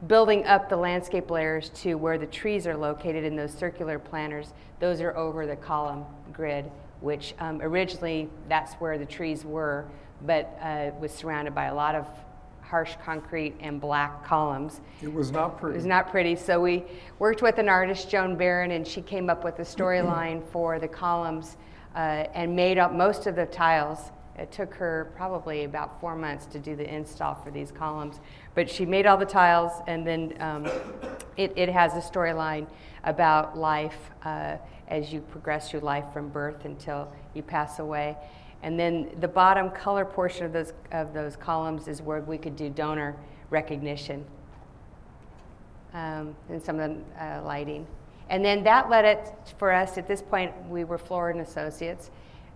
building up the landscape layers to where the trees are located in those circular planters. Those are over the column grid, which originally that's where the trees were, but was surrounded by a lot of harsh concrete and black columns. It was not pretty. It was not pretty. So we worked with an artist, Joan Barron, and she came up with a storyline for the columns and made up most of the tiles. It took her probably about 4 months to do the install for these columns, but she made all the tiles, and then it has a storyline about life as you progress through life from birth until you pass away. And then the bottom color portion of those columns is where we could do donor recognition and some of the lighting. And then that led it for us, at this point, we were Florida Associates,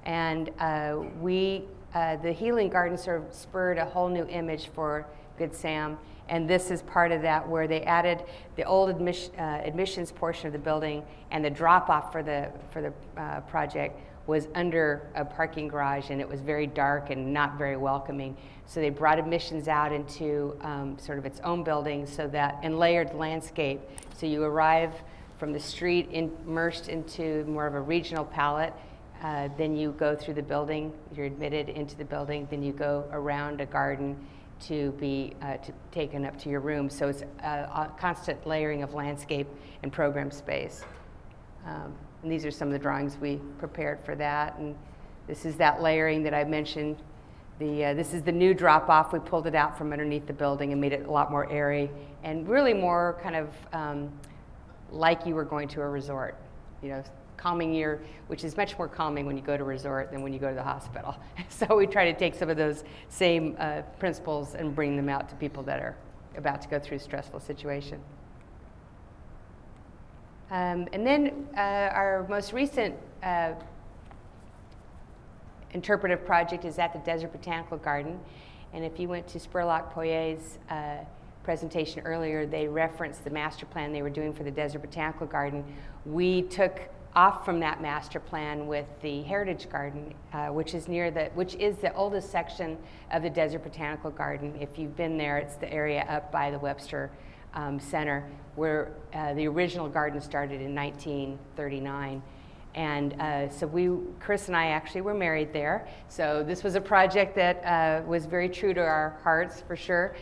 and the Healing Garden sort of spurred a whole new image for Good Sam, and this is part of that, where they added the old admissions portion of the building, and the drop-off for the project was under a parking garage, and it was very dark and not very welcoming. So they brought admissions out into sort of its own building, so that, and layered landscape. So you arrive from the street immersed into more of a regional palette, then you go through the building, you're admitted into the building, then you go around a garden, to be taken up to your room. So it's a constant layering of landscape and program space. And these are some of the drawings we prepared for that. And this is that layering that I mentioned. This is the new drop-off. We pulled it out from underneath the building and made it a lot more airy and really more kind of like you were going to a resort, calming which is much more calming when you go to a resort than when you go to the hospital. So we try to take some of those same principles and bring them out to people that are about to go through a stressful situation. And then our most recent interpretive project is at the Desert Botanical Garden. And if you went to Spurlock Poyet's presentation earlier, they referenced the master plan they were doing for the Desert Botanical Garden. We took off from that master plan with the Heritage Garden, which is the oldest section of the Desert Botanical Garden. If you've been there, it's the area up by the Webster Center, where the original garden started in 1939. And so Chris and I actually were married there. So this was a project that was very true to our hearts, for sure.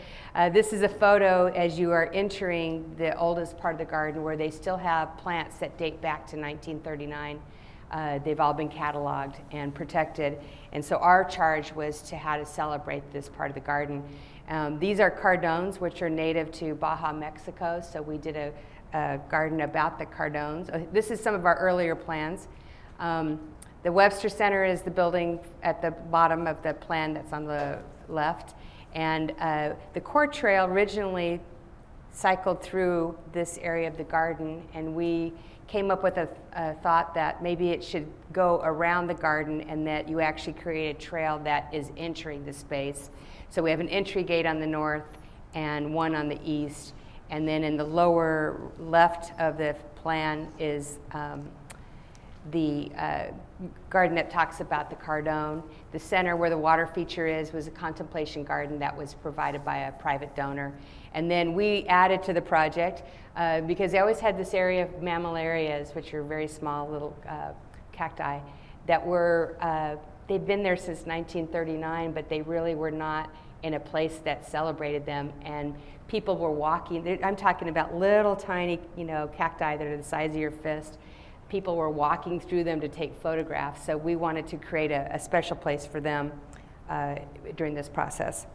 This is a photo as you are entering the oldest part of the garden, where they still have plants that date back to 1939. They've all been cataloged and protected. And so our charge was to how to celebrate this part of the garden. These are cardones, which are native to Baja, Mexico. So we did a garden about the cardones. This is some of our earlier plans. The Webster Center is the building at the bottom of the plan that's on the left. And the core trail originally cycled through this area of the garden, and we came up with a thought that maybe it should go around the garden and that you actually create a trail that is entering the space. So we have an entry gate on the north and one on the east. And then in the lower left of the plan is the garden that talks about the cardone. The center where the water feature is was a contemplation garden that was provided by a private donor. And then we added to the project, because they always had this area of mammillarias, which are very small little cacti, that were, they'd been there since 1939, but they really were not in a place that celebrated them. And people were walking, I'm talking about little tiny, cacti that are the size of your fist. People were walking through them to take photographs, so we wanted to create a special place for them during this process.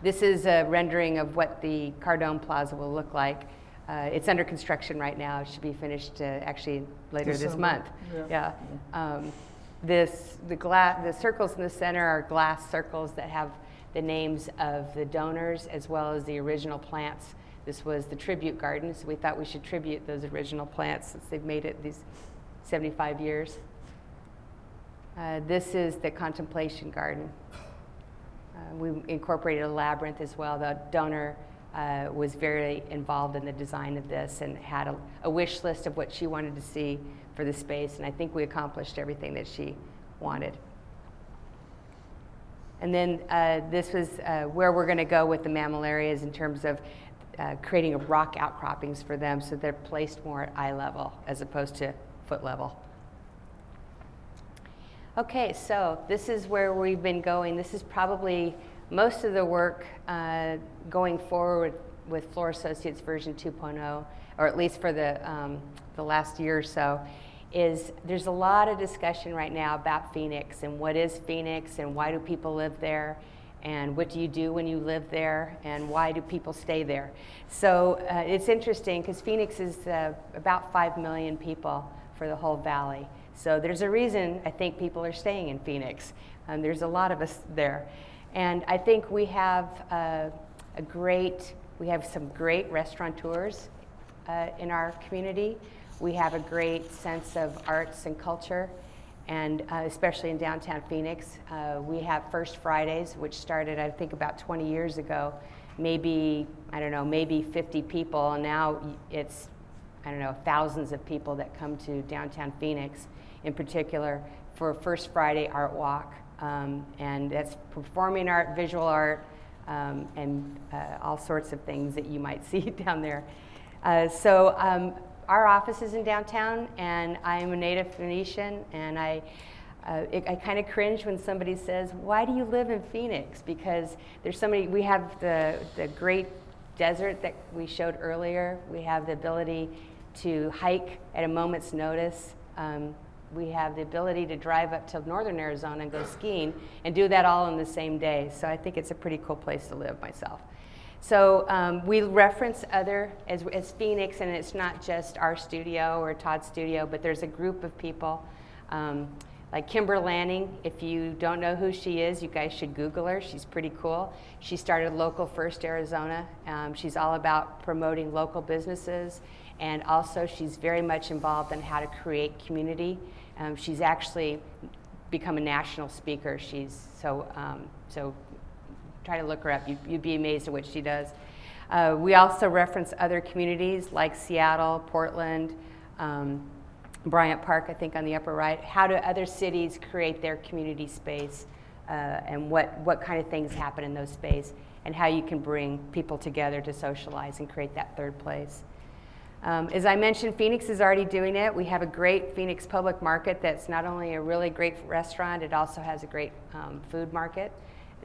This is a rendering of what the Cardone Plaza will look like. It's under construction right now. It should be finished actually later this month. Yeah. The circles in the center are glass circles that have the names of the donors as well as the original plants. This was the tribute garden, so we thought we should tribute those original plants since they've made it these 75 years. This is the contemplation garden. We incorporated a labyrinth as well. The donor was very involved in the design of this and had a wish list of what she wanted to see for the space, and I think we accomplished everything that she wanted. And then this was where we're going to go with the mammillarias in terms of creating a rock outcroppings for them so they're placed more at eye level as opposed to foot level. Okay, so this is where we've been going. This is probably most of the work going forward with Floor Associates version 2.0, or at least for the last year or so. There's a lot of discussion right now about Phoenix and what is Phoenix and why do people live there and what do you do when you live there and why do people stay there. So it's interesting because Phoenix is about 5 million people for the whole valley. So there's a reason I think people are staying in Phoenix. There's a lot of us there. And I think we have some great restaurateurs in our community. We have a great sense of arts and culture, and especially in downtown Phoenix. We have First Fridays, which started, I think, about 20 years ago. Maybe 50 people, and now it's, thousands of people that come to downtown Phoenix, in particular, for First Friday Art Walk. And that's performing art, visual art, and all sorts of things that you might see down there. Our office is in downtown, and I am a native Phoenician, and I I kind of cringe when somebody says, why do you live in Phoenix? Because there's so many, we have the great desert that we showed earlier. We have the ability to hike at a moment's notice. We have the ability to drive up to northern Arizona and go skiing and do that all in the same day. So I think it's a pretty cool place to live myself. So we reference other as Phoenix, and it's not just our studio or Todd's studio, but there's a group of people like Kimber Lanning. If you don't know who she is, you guys should Google her. She's pretty cool. She started Local First Arizona. She's all about promoting local businesses, and also she's very much involved in how to create community. She's actually become a national speaker. She's so try to look her up. You'd be amazed at what she does. We also reference other communities like Seattle, Portland, Bryant Park, I think on the upper right. How do other cities create their community space, and what kind of things happen in those spaces, and how you can bring people together to socialize and create that third place. As I mentioned, Phoenix is already doing it. We have a great Phoenix Public Market that's not only a really great restaurant, it also has a great food market.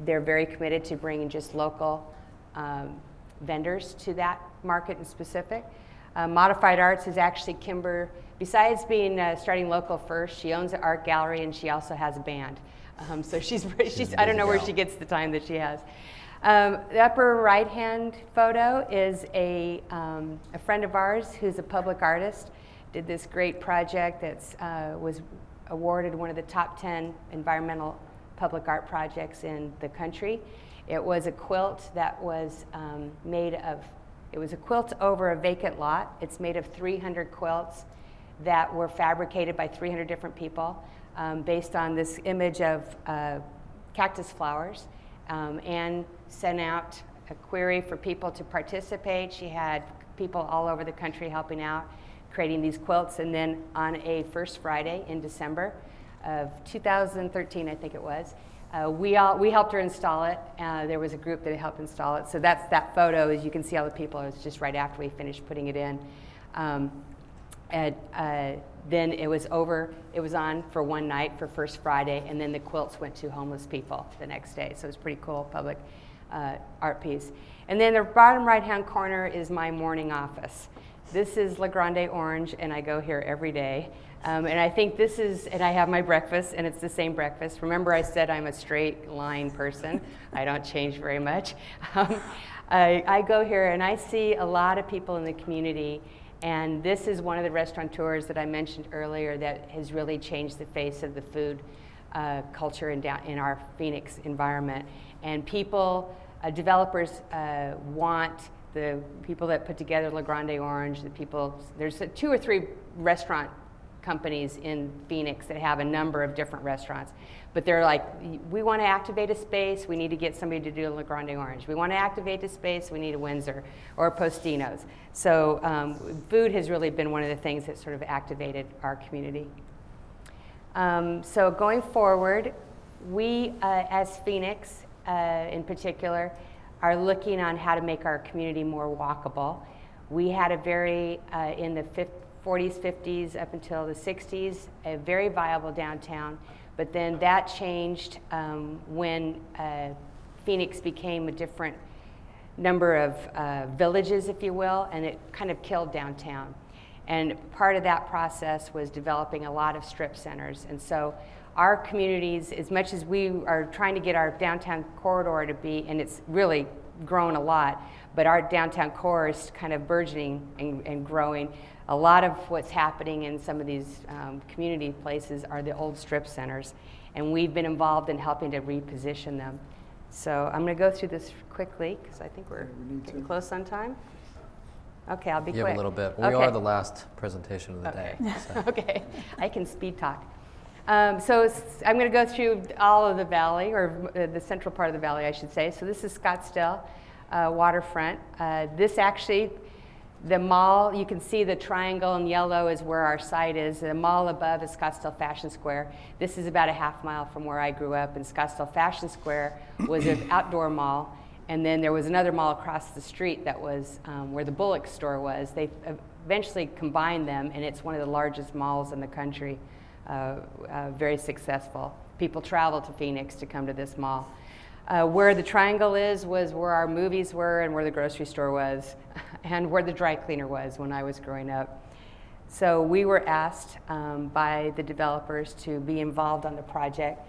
They're very committed to bringing just local vendors to that market in specific. Modified Arts is actually Kimber, besides being starting Local First, she owns an art gallery and she also has a band. So she's I don't know where she gets the time that she has. The upper right-hand photo is a friend of ours who's a public artist, did this great project that was awarded one of the top 10 environmental public art projects in the country. It was a quilt that was it was a quilt over a vacant lot. It's made of 300 quilts that were fabricated by 300 different people based on this image of cactus flowers, and sent out a query for people to participate. She had people all over the country helping out, creating these quilts, and then on a first Friday in December of 2013, I think it was, we helped her install it. There was a group that helped install it. So that's that photo. As you can see all the people, it's just right after we finished putting it in. Then it was over, it was on for one night for First Friday, and then the quilts went to homeless people the next day. So it was pretty cool public art piece. And then the bottom right-hand corner is my morning office. This is La Grande Orange, and I go here every day. And I think this is, and I have my breakfast, and it's the same breakfast. Remember I said I'm a straight line person. I don't change very much. I go here and I see a lot of people in the community, and this is one of the restaurateurs that I mentioned earlier that has really changed the face of the food culture in our Phoenix environment. And people, developers want the people that put together La Grande Orange, the people, there's 2 or 3 restaurant companies in Phoenix that have a number of different restaurants, but they're like, we want to activate a space, we need to get somebody to do a La Grande Orange. We want to activate a space, we need a Windsor or a Postino's. So food has really been one of the things that sort of activated our community. So going forward, we as Phoenix in particular are looking on how to make our community more walkable. We had a very, in the 40s, 50s, up until the 60s, a very viable downtown, but then that changed when Phoenix became a different number of villages, if you will, and it kind of killed downtown. And part of that process was developing a lot of strip centers. And so our communities, as much as we are trying to get our downtown corridor to be, and it's really grown a lot, but our downtown core is kind of burgeoning and growing. A lot of what's happening in some of these community places are the old strip centers, and we've been involved in helping to reposition them. So I'm going to go through this quickly because I think we're getting close on time. Okay, I'll be quick. You have a little bit. We Okay. are the last presentation of the Okay. day. So. Okay, I can speed talk. So I'm going to go through all of the valley, or the central part of the valley, I should say. So this is Scottsdale waterfront. This actually, the mall, you can see the triangle in yellow is where our site is. The mall above is Scottsdale Fashion Square. This is about a half mile from where I grew up, and Scottsdale Fashion Square was an outdoor mall. And then there was another mall across the street that was where the Bullock store was. They eventually combined them, and it's one of the largest malls in the country very successful. People travel to Phoenix to come to this mall. Where the triangle is was where our movies were and where the grocery store was and where the dry cleaner was when I was growing up. So we were asked by the developers to be involved on the project.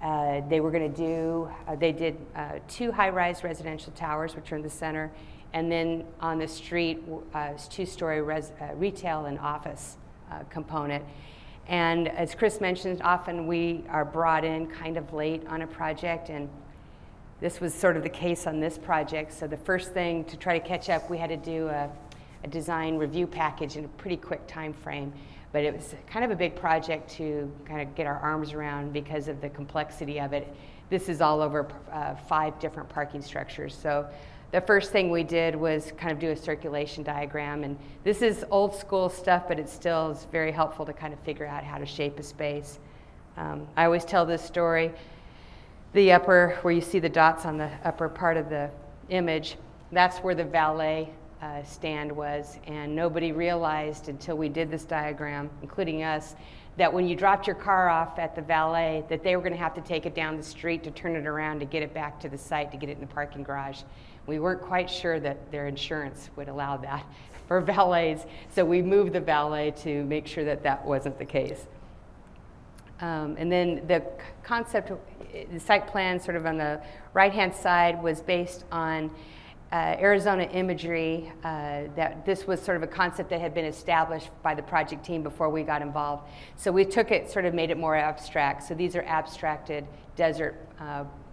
They were going to do, they did 2 high-rise residential towers, which are in the center, and then on the street, 2-story retail and office component. And as Chris mentioned, often we are brought in kind of late on a project, and this was sort of the case on this project. So the first thing to try to catch up, we had to do a design review package in a pretty quick time frame. But it was kind of a big project to kind of get our arms around because of the complexity of it. This is all over 5 different parking structures. So the first thing we did was kind of do a circulation diagram. And this is old school stuff, but it still is very helpful to kind of figure out how to shape a space. I always tell this story. The upper, where you see the dots on the upper part of the image, that's where the valet stand was, and nobody realized until we did this diagram, including us, that when you dropped your car off at the valet, that they were going to have to take it down the street to turn it around to get it back to the site, to get it in the parking garage. We weren't quite sure that their insurance would allow that for valets, so we moved the valet to make sure that that wasn't the case. And then the concept, the site plan sort of on the right-hand side was based on Arizona imagery, that this was sort of a concept that had been established by the project team before we got involved. So we took it, sort of made it more abstract. So these are abstracted desert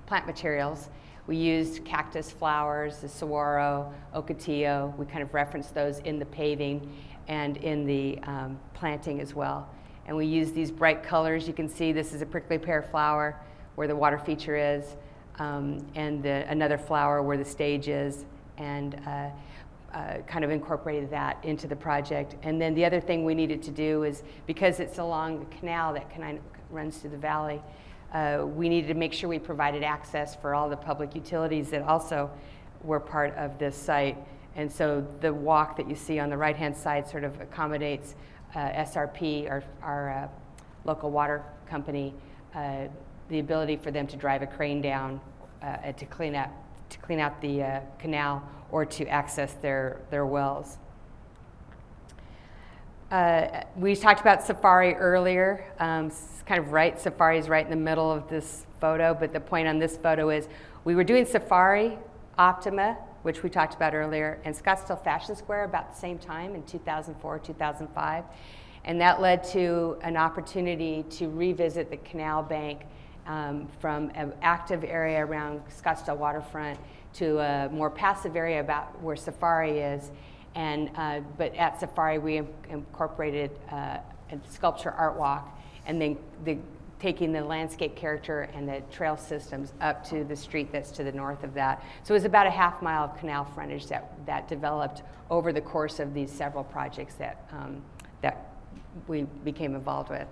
plant materials. We used cactus flowers, the saguaro, ocotillo. We kind of referenced those in the paving and in the planting as well. And we used these bright colors. You can see this is a prickly pear flower where the water feature is, and another flower where the stage is, and kind of incorporated that into the project. And then the other thing we needed to do is, because it's along the canal that runs through the valley, we needed to make sure we provided access for all the public utilities that also were part of this site. And so the walk that you see on the right-hand side sort of accommodates SRP, our local water company, the ability for them to drive a crane down to clean out the canal or to access their wells. We talked about safari earlier. It's kind of right, safari is right in the middle of this photo, but the point on this photo is we were doing safari, Optima, which we talked about earlier, and Scottsdale Fashion Square about the same time in 2004, 2005. And that led to an opportunity to revisit the canal bank from an active area around Scottsdale waterfront to a more passive area about where safari is. And but at safari we incorporated a sculpture art walk, and then taking the landscape character and the trail systems up to the street that's to the north of that. So it was about a half-mile of canal frontage that developed over the course of these several projects that we became involved with.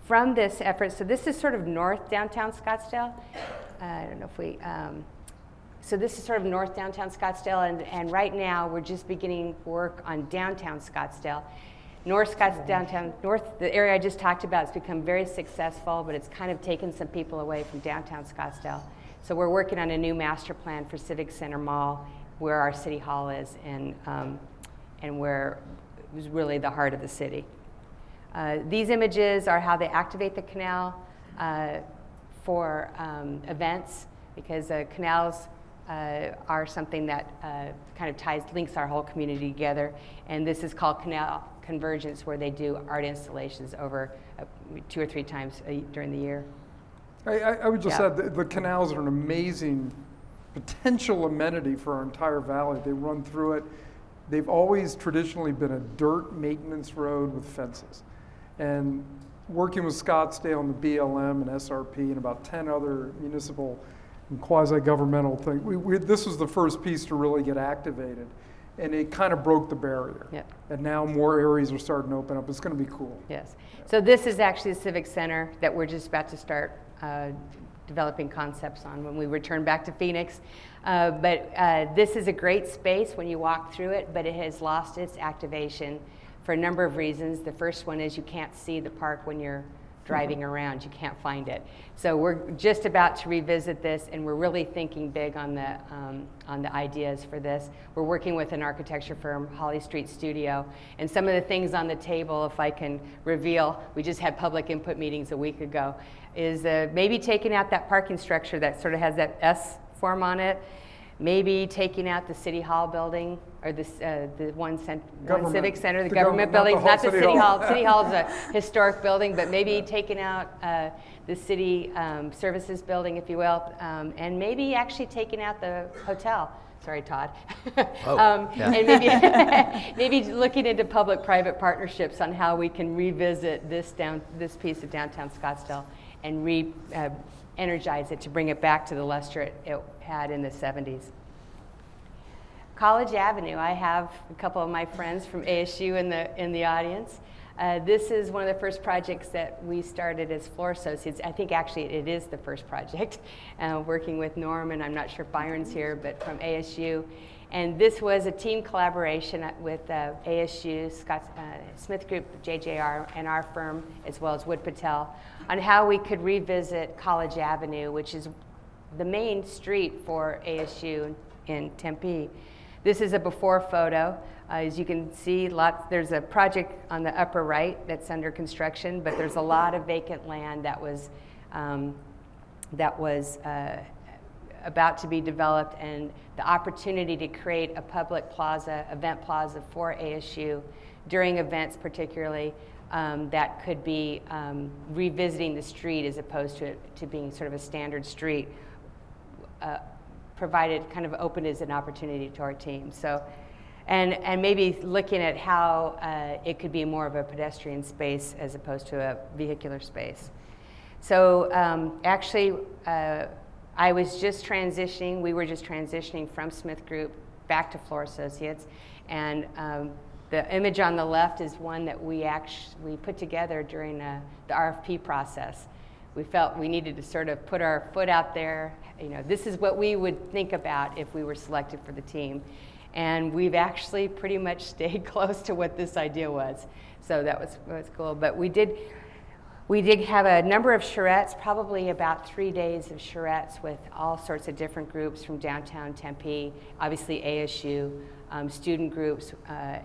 From this effort, so this is sort of north downtown Scottsdale. I don't know if we, so this is sort of north downtown Scottsdale, and right now we're just beginning work on downtown Scottsdale. North downtown, the area I just talked about has become very successful, but it's kind of taken some people away from downtown Scottsdale. So we're working on a new master plan for Civic Center Mall, where our city hall is, and where it was really the heart of the city. These images are how they activate the canal for events, because canals are something that kind of links our whole community together. And this is called Canal Convergence, where they do art installations over 2 or 3 times during the year. I would just add that the canals are an amazing potential amenity for our entire valley. They run through it. They've always traditionally been a dirt maintenance road with fences. And working with Scottsdale and the BLM and SRP and about 10 other municipal and quasi-governmental things, this was the first piece to really get activated. And it kind of broke the barrier. Yep. And now more areas are starting to open up. It's going to be cool. Yes. So this is actually the Civic Center that we're just about to start developing concepts on when we return back to Phoenix. But this is a great space when you walk through it, but it has lost its activation for a number of reasons. The first one is you can't see the park when you're driving around. You can't find it. So we're just about to revisit this, and we're really thinking big on the ideas for this. We're working with an architecture firm, Holly Street Studio, and some of the things on the table, if I can reveal, we just had public input meetings a week ago, is maybe taking out that parking structure that sort of has that S form on it, maybe taking out the City Hall building, or the one Civic Center, the government buildings, not the City Hall. City Hall is a historic building, but maybe taking out the city services building, if you will, and maybe actually taking out the hotel. Sorry, Todd. Yeah. And maybe, maybe looking into public-private partnerships on how we can revisit this piece of downtown Scottsdale and energize it to bring it back to the luster it had in the 70s. College Avenue, I have a couple of my friends from ASU in the audience. This is one of the first projects that we started as floor associates. I think actually it is the first project, working with Norm, and I'm not sure if Byron's here, but from ASU. And this was a team collaboration with ASU, Smith Group, JJR, and our firm, as well as Wood Patel, on how we could revisit College Avenue, which is the main street for ASU in Tempe. This is a before photo. As you can see, there's a project on the upper right that's under construction, but there's a lot of vacant land that was about to be developed, and the opportunity to create a public plaza, event plaza for ASU during events particularly, that could be revisiting the street as opposed to being sort of a standard street, provided kind of open as an opportunity to our team. So, and maybe looking at how it could be more of a pedestrian space as opposed to a vehicular space. So actually, we were just transitioning from Smith Group back to Floor Associates, and the image on the left is one that we put together during the RFP process. We felt we needed to sort of put our foot out there. You know, this is what we would think about if we were selected for the team. And we've actually pretty much stayed close to what this idea was. So that was cool. But we did have a number of charrettes, probably about 3 days of charrettes with all sorts of different groups from downtown Tempe, obviously ASU, student groups,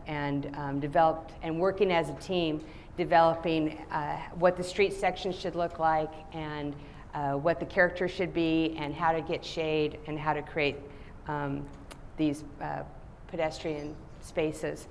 and developed and working as a team, developing what the street section should look like, and what the character should be, and how to get shade, and how to create these pedestrian spaces.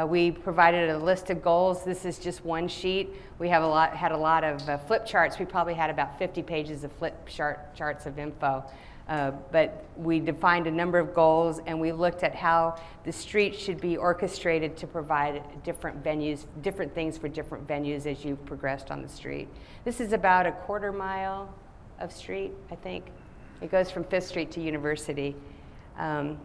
We provided a list of goals. This is just one sheet. We had a lot of flip charts. We probably had about 50 pages of flip charts of info. But we defined a number of goals, and we looked at how the street should be orchestrated to provide different venues, different things for different venues as you progressed on the street. This is about a quarter mile of street, I think. It goes from 5th Street to University. And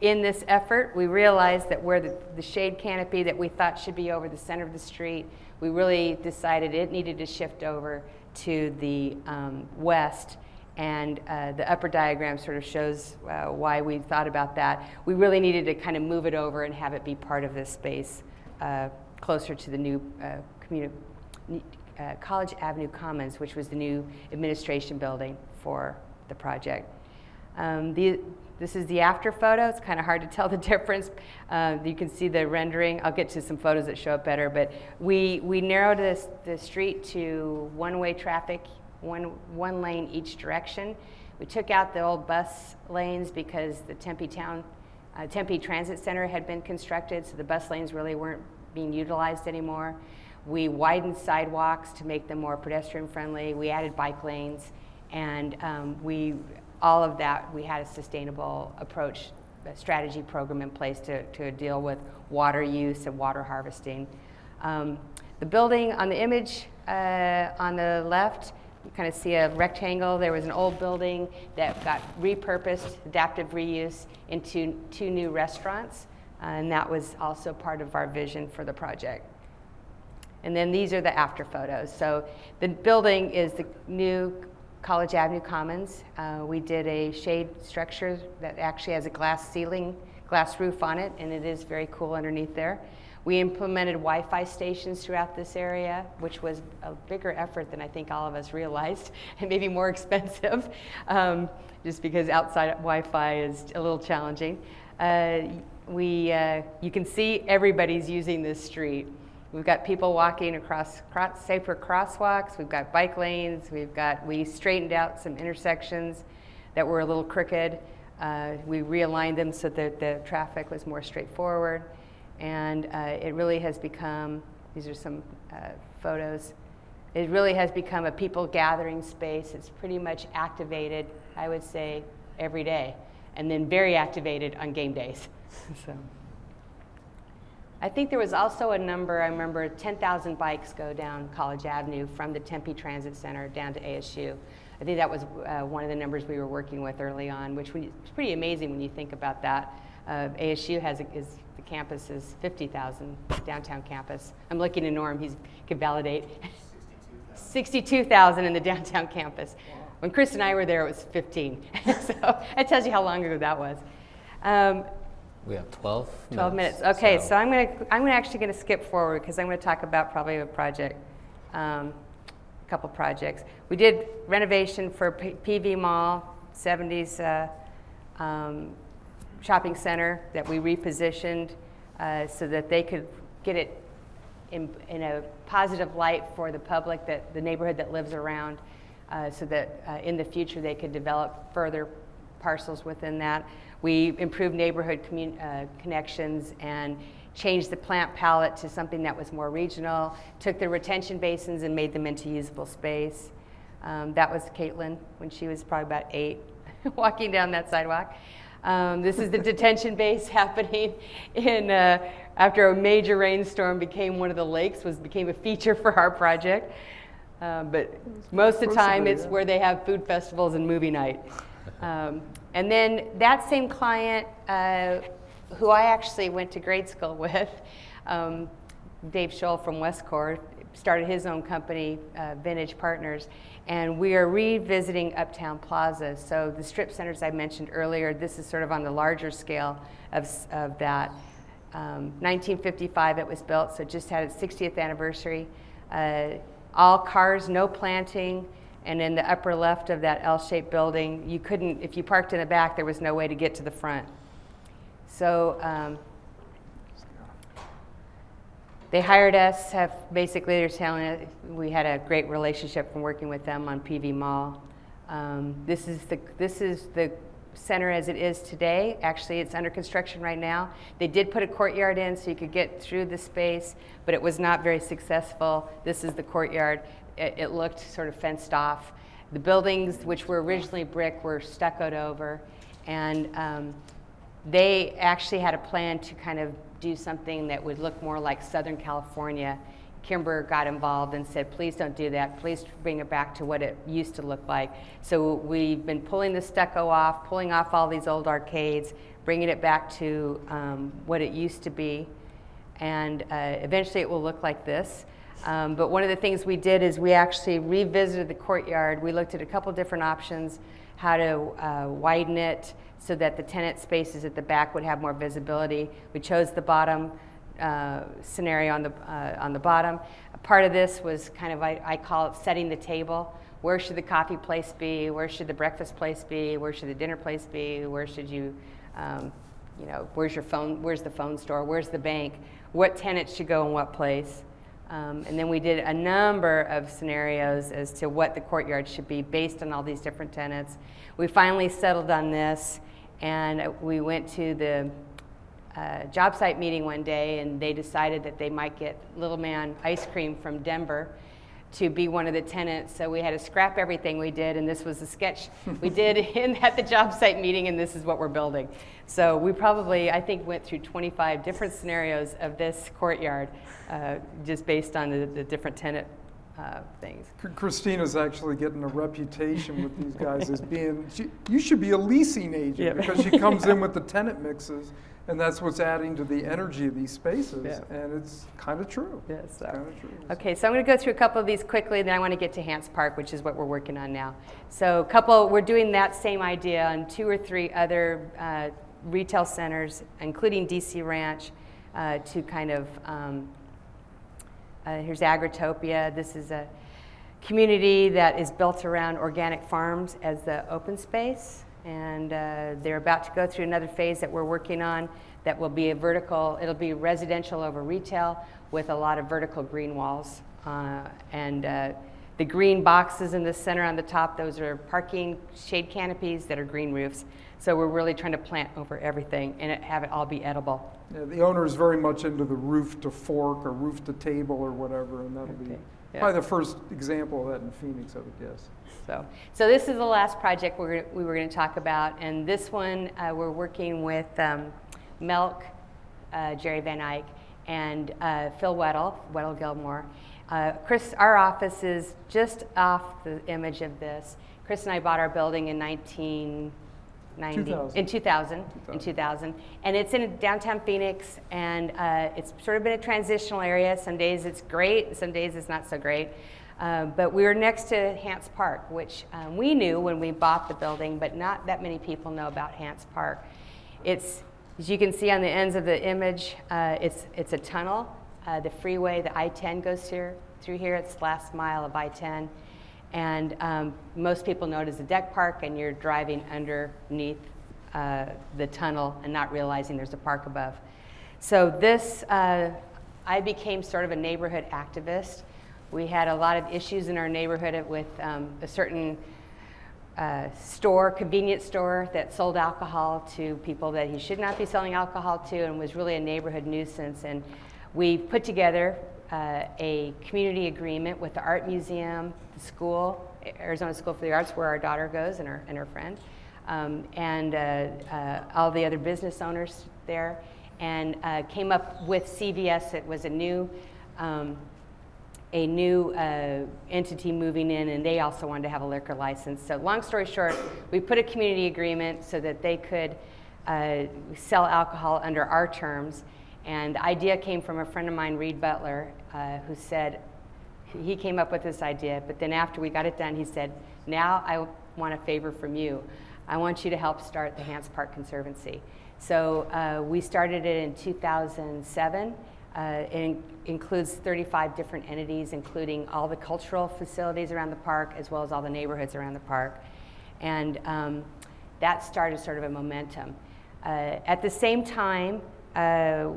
in this effort, we realized that where the shade canopy that we thought should be over the center of the street, we really decided it needed to shift over to the west. And the upper diagram sort of shows why we thought about that. We really needed to kind of move it over and have it be part of this space closer to the new College Avenue Commons, which was the new administration building for the project. This is the after photo. It's kind of hard to tell the difference. You can see the rendering. I'll get to some photos that show it better, but we narrowed the street to one-way traffic, one lane each direction. We took out the old bus lanes because the Tempe Transit Center had been constructed, so the bus lanes really weren't being utilized anymore. We widened sidewalks to make them more pedestrian friendly. We added bike lanes, and all of that, we had a sustainable approach, a strategy program in place to deal with water use and water harvesting. The building on the image on the left, you kind of see a rectangle. There was an old building that got repurposed, adaptive reuse, into 2 new restaurants, and that was also part of our vision for the project. And then these are the after photos. So the building is the new College Avenue Commons. We did a shade structure that actually has a glass ceiling, glass roof on it, and it is very cool underneath there. We implemented Wi-Fi stations throughout this area, which was a bigger effort than I think all of us realized, and maybe more expensive, just because outside Wi-Fi is a little challenging. You can see everybody's using this street. We've got people walking across safer crosswalks. We've got bike lanes. We straightened out some intersections that were a little crooked. We realigned them so that the traffic was more straightforward. And it really has become, these are some photos, it really has become a people gathering space. It's pretty much activated, I would say, every day, and then very activated on game days. So, I think there was also a number, I remember 10,000 bikes go down College Avenue from the Tempe Transit Center down to ASU. I think that was one of the numbers we were working with early on, which is pretty amazing when you think about that. ASU the campus is 50,000, downtown campus. I'm looking at Norm, he can validate. 62,000 in the downtown campus. Wow. When Chris and I were there, it was 15. So that tells you how long ago that was. We have 12 minutes. Okay, so I'm actually going to skip forward because I'm going to talk about probably a project, couple projects. We did renovation for PV Mall, 70s shopping center that we repositioned so that they could get it in a positive light for the public, that the neighborhood that lives around, so that in the future they could develop further parcels within that. We improved neighborhood connections and changed the plant palette to something that was more regional, took the retention basins and made them into usable space. That was Caitlin when she was probably about 8, walking down that sidewalk. This is the detention base happening in after a major rainstorm became one of the lakes, became a feature for our project. But most of the time it's where they have food festivals and movie night. And then that same client, who I actually went to grade school with, Dave Scholl from Westcor, started his own company, Vintage Partners, and we are revisiting Uptown Plaza. So the strip centers I mentioned earlier, this is sort of on the larger scale of that. 1955 it was built, so it just had its 60th anniversary. All cars, no planting. And in the upper left of that L-shaped building, you couldn't, if you parked in the back, there was no way to get to the front. So they hired us, basically they're telling us, we had a great relationship from working with them on PV Mall. This is the center as it is today. Actually, it's under construction right now. They did put a courtyard in so you could get through the space, but it was not very successful. This is the courtyard. It looked sort of fenced off. The buildings, which were originally brick, were stuccoed over. And they actually had a plan to kind of do something that would look more like Southern California. Kimber got involved and said, please don't do that. Please bring it back to what it used to look like. So we've been pulling the stucco off, pulling off all these old arcades, bringing it back to what it used to be. And eventually it will look like this. But one of the things we did is we actually revisited the courtyard. We looked at a couple different options, how to widen it so that the tenant spaces at the back would have more visibility. We chose the bottom scenario on the bottom. A part of this was kind of, I call it setting the table. Where should the coffee place be? Where should the breakfast place be? Where should the dinner place be? Where should you, where's your phone? Where's the phone store? Where's the bank? What tenants should go in what place? And then we did a number of scenarios as to what the courtyard should be based on all these different tenants. We finally settled on this, and we went to the job site meeting one day, and they decided that they might get Little Man Ice Cream from Denver to be one of the tenants. So we had to scrap everything we did, and this was a sketch we did at the job site meeting, and this is what we're building. So we probably, I think, went through 25 different scenarios of this courtyard, just based on the different tenant things. Christina's actually getting a reputation with these guys as being, you should be a leasing agent, because she comes in with the tenant mixes, and that's what's adding to the energy of these spaces, and it's kind of true. Yes. Kind of true. Okay, so I'm going to go through a couple of these quickly, then I want to get to Hance Park, which is what we're working on now. So we're doing that same idea on 2 or 3 other retail centers, including DC Ranch, to kind of, here's Agritopia. This is a community that is built around organic farms as the open space. And they're about to go through another phase that we're working on that will be a vertical, it'll be residential over retail with a lot of vertical green walls. The green boxes in the center on the top, those are parking shade canopies that are green roofs. So we're really trying to plant over everything and have it all be edible. Yeah, the owner is very much into the roof to fork or roof to table or whatever, and that'll be probably the first example of that in Phoenix, I would guess. So this is the last project we were going to talk about, and this one we're working with Melk, Jerry Van Eyck, and Phil Weddle Gilmore. Chris, our office is just off the image of this. Chris and I bought our building in 2000, and it's in downtown Phoenix, and it's sort of been a transitional area. Some days it's great, some days it's not so great. But we were next to Hance Park, which we knew when we bought the building, but not that many people know about Hance Park. It's, as you can see on the ends of the image, it's a tunnel. The freeway, the I-10 goes through here. It's the last mile of I-10. And most people know it as a deck park, and you're driving underneath the tunnel and not realizing there's a park above. So this, I became sort of a neighborhood activist. We had a lot of issues in our neighborhood with a certain convenience store that sold alcohol to people that he should not be selling alcohol to, and was really a neighborhood nuisance. And we put together a community agreement with the art museum, the school, Arizona School for the Arts, where our daughter goes and her friend, and all the other business owners there, and came up with CVS. It was a new entity moving in, and they also wanted to have a liquor license. So long story short, we put a community agreement so that they could sell alcohol under our terms. And the idea came from a friend of mine, Reed Butler, who said, he came up with this idea, but then after we got it done, he said, now I want a favor from you. I want you to help start the Hance Park Conservancy. So we started it in 2007. It includes 35 different entities, including all the cultural facilities around the park, as well as all the neighborhoods around the park. And that started sort of a momentum. At the same time,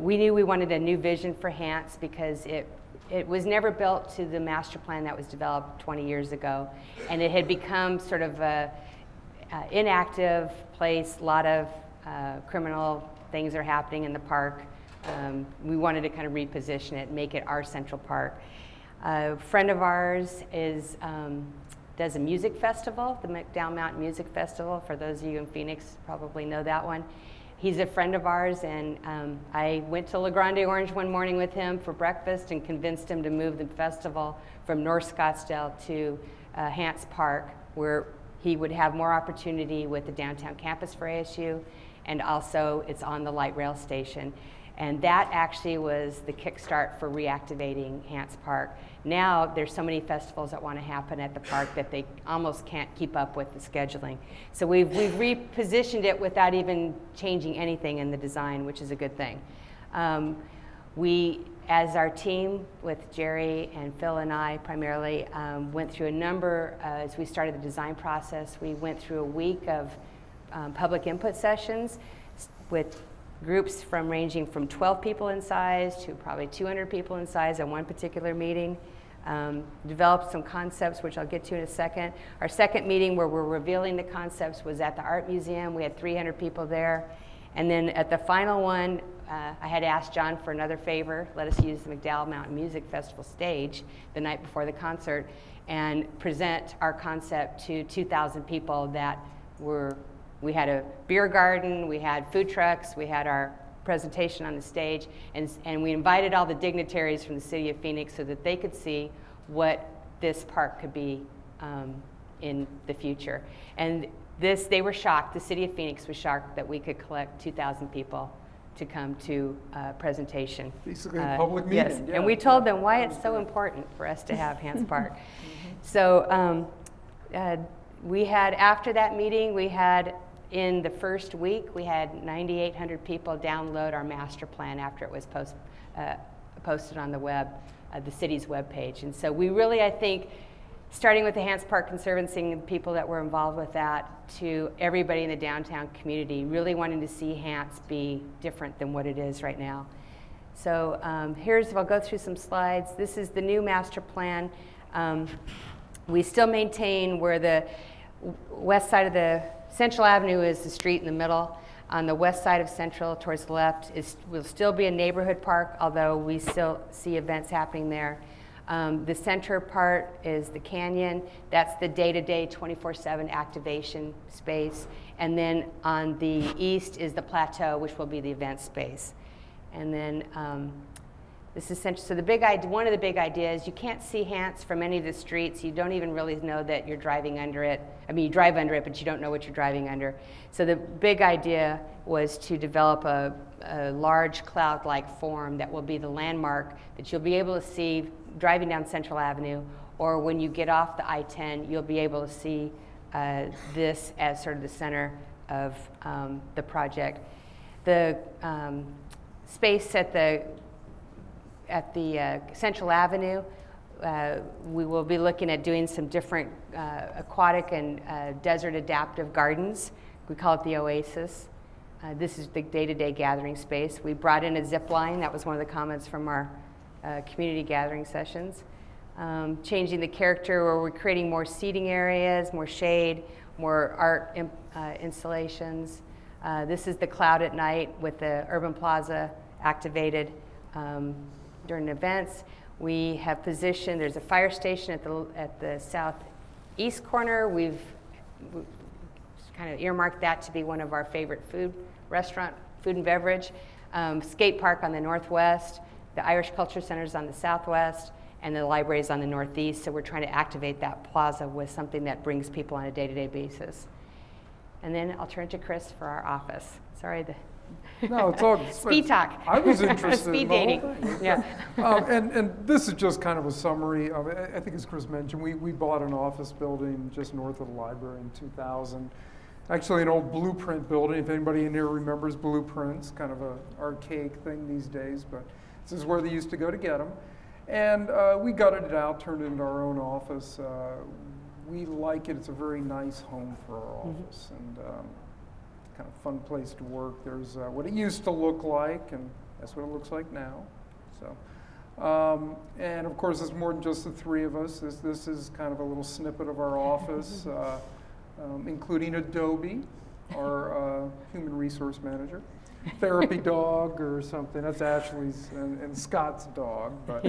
we knew we wanted a new vision for Hance because it was never built to the master plan that was developed 20 years ago. And it had become sort of a inactive place. A lot of criminal things are happening in the park. We wanted to kind of reposition it, make it our central park. A friend of ours does a music festival, the McDowell Mountain Music Festival. For those of you in Phoenix, probably know that one. He's a friend of ours, and I went to La Grande Orange one morning with him for breakfast and convinced him to move the festival from North Scottsdale to Hance Park, where he would have more opportunity with the downtown campus for ASU, and also it's on the light rail station. And that actually was the kickstart for reactivating Hance Park. Now there's so many festivals that want to happen at the park that they almost can't keep up with the scheduling. So we've repositioned it without even changing anything in the design, which is a good thing. We, as our team with Jerry and Phil and I primarily, went through a number, as we started the design process, we went through a week of public input sessions with groups ranging from 12 people in size to probably 200 people in size at one particular meeting. Developed some concepts, which I'll get to in a second. Our second meeting where we're revealing the concepts was at the Art Museum. We had 300 people there. And then at the final one, I had asked John for another favor, let us use the McDowell Mountain Music Festival stage the night before the concert and present our concept to 2,000 people that we had a beer garden, we had food trucks, we had our presentation on the stage, and we invited all the dignitaries from the city of Phoenix so that they could see what this park could be in the future. And they were shocked, the city of Phoenix was shocked that we could collect 2,000 people to come to a presentation. Basically a public meeting. Yes, yeah. and we told them why it's so important for us to have Hance Park. So we had, after that meeting, we had in the first week, we had 9,800 people download our master plan after it was posted on the web, the city's webpage. And so we really, I think, starting with the Hants Park Conservancy and the people that were involved with that, to everybody in the downtown community, really wanting to see Hants be different than what it is right now. So I'll go through some slides. This is the new master plan. We still maintain where the west side of the Central Avenue is the street in the middle. On the west side of Central, towards the left, will still be a neighborhood park, although we still see events happening there. The center part is the canyon. That's the day-to-day 24/7 activation space. And then on the east is the plateau, which will be the event space. And then this is central. So one of the big ideas, you can't see Hants from any of the streets. You don't even really know that you're driving under it. I mean, you drive under it, but you don't know what you're driving under. So the big idea was to develop a large cloud-like form that will be the landmark that you'll be able to see driving down Central Avenue, or when you get off the I-10, you'll be able to see this as sort of the center of the project. The space at the Central Avenue, we will be looking at doing some different aquatic and desert adaptive gardens. We call it the Oasis. This is the day-to-day gathering space. We brought in a zip line. That was one of the comments from our community gathering sessions. Changing the character, where we're creating more seating areas, more shade, more art installations. This is the cloud at night with the Urban Plaza activated during events. We have positioned, there's a fire station at the southeast corner. We've kind of earmarked that to be one of our favorite food and beverage. Skate park on the northwest, the Irish Culture Center's on the southwest, and the library's on the northeast. So we're trying to activate that plaza with something that brings people on a day-to-day basis. And then I'll turn to Chris for our office. Sorry, No, it's all speed talk. I was interested Speed in the whole dating. thing. Yeah. And this is just kind of a summary of it. I think as Chris mentioned, we bought an office building just north of the library in 2000. Actually, an old Blueprint building. If anybody in here remembers Blueprints, kind of an archaic thing these days, but this is where they used to go to get them. And we gutted it out, turned it into our own office. We like it. It's a very nice home for our office, and kind of fun place to work. There's what it used to look like, and that's what it looks like now. So, and of course, it's more than just the three of us. This is kind of a little snippet of our office, including Adobe, our human resource manager. Therapy dog or something. That's Ashley's and Scott's dog, but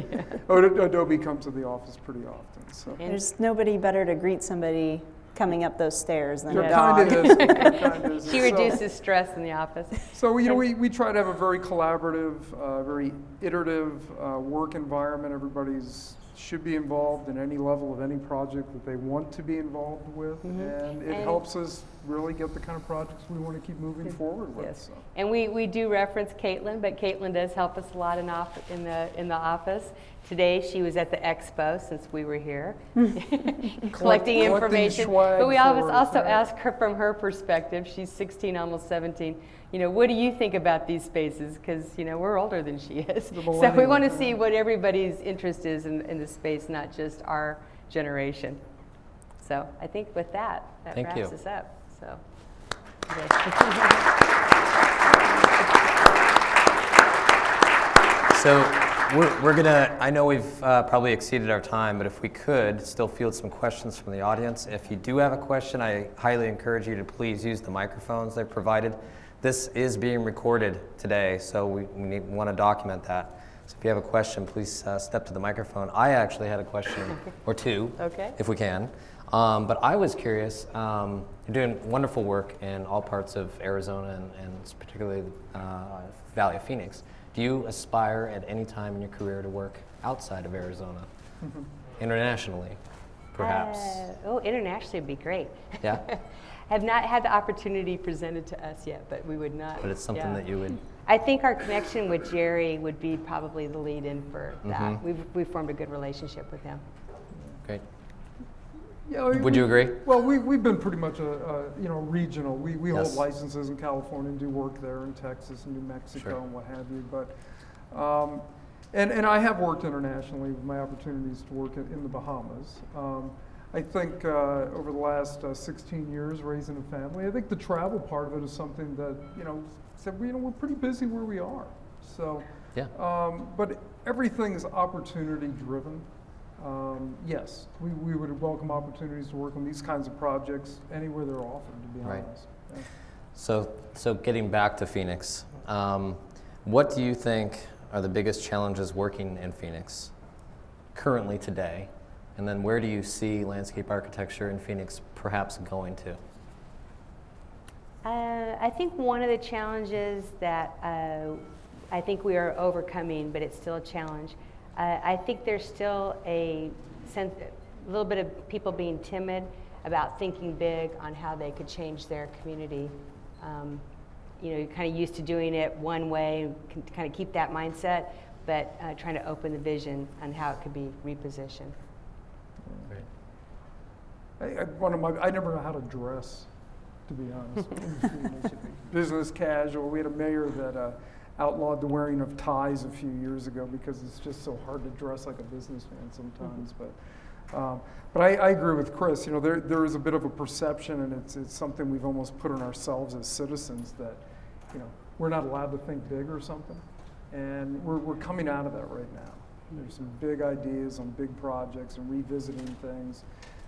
Adobe comes to the office pretty often. So There's nobody better to greet somebody coming up those stairs than there a dog. kind of is. She reduces stress in the office. So we try to have a very collaborative, very iterative work environment. Everybody's should be involved in any level of any project that they want to be involved with, and it helps us really get the kind of projects we want to keep moving forward with. Yes. So. And we do reference Caitlin, but Caitlin does help us a lot in the office. Today she was at the expo since we were here, collecting information. But we also ask her from her perspective. She's 16, almost 17. What do you think about these spaces? Because we're older than she is, so we want to see what everybody's interest is in the space, not just our generation. So I think with that wraps us up. So. So we're gonna, I know we've probably exceeded our time, but if we could still field some questions from the audience. If you do have a question, I highly encourage you to please use the microphones they've provided. This is being recorded today, so we want to document that. So if you have a question, please step to the microphone. I actually had a question or two, if we can. But I was curious, you're doing wonderful work in all parts of Arizona and particularly Valley of Phoenix. Do you aspire at any time in your career to work outside of Arizona, internationally, perhaps? Internationally would be great. Yeah? Have not had the opportunity presented to us yet, but we would not. But it's something that you would... I think our connection with Jerry would be probably the lead-in for that. We've formed a good relationship with him. Great. Yeah, Would you agree? Well, we've been pretty much regional. We hold Yes. licenses in California and do work there in Texas and New Mexico Sure. and what have you. But and I have worked internationally with my opportunities to work in the Bahamas. I think over the last 16 years raising a family, I think the travel part of it is something that said we're pretty busy where we are. So Yeah. but everything is opportunity driven. Yes, we would welcome opportunities to work on these kinds of projects anywhere they're offered, to be Right. honest. Yeah. So getting back to Phoenix, what do you think are the biggest challenges working in Phoenix currently today? And then where do you see landscape architecture in Phoenix perhaps going to? I think one of the challenges that I think we are overcoming, but it's still a challenge. I think there's still a little bit of people being timid about thinking big on how they could change their community. You're kind of used to doing it one way, can kind of keep that mindset, but trying to open the vision on how it could be repositioned. I never know how to dress, to be honest. Business casual. We had a mayor that outlawed the wearing of ties a few years ago because it's just so hard to dress like a businessman sometimes. But I agree with Chris. There is a bit of a perception, and it's something we've almost put on ourselves as citizens that we're not allowed to think big or something, and we're coming out of that right now. There's some big ideas on big projects and revisiting things.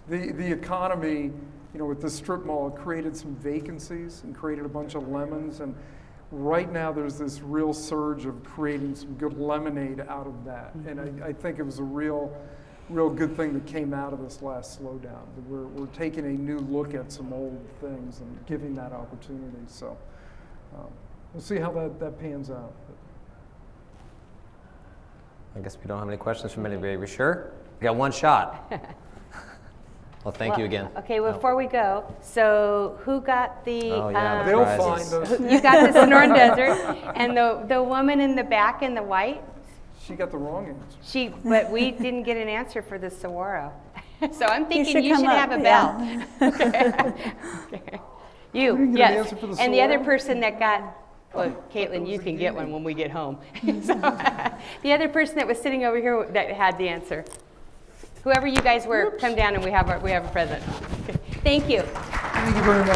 The economy, with the strip mall, created some vacancies and created a bunch of lemons. And right now, there's this real surge of creating some good lemonade out of that. And I think it was a real good thing that came out of this last slowdown. We're taking a new look at some old things and giving that opportunity. So we'll see how that pans out. I guess we don't have any questions from anybody. Are we sure? We got one shot. Well, thank you again. Okay, well, before we go, so who got the? Oh, yeah, They'll prizes. find us. You got the Sonoran Desert, and the woman in the back in the white. She got the wrong answer. But we didn't get an answer for the saguaro. So I'm thinking should you should come up, have a bell. Okay. You, didn't get an yes. answer for the And the other saguaro? person that got, well, Caitlin, you can get one when we get home. So, the other person that was sitting over here that had the answer. Whoever you guys were, come down and we have a present. Thank you. Thank you very much.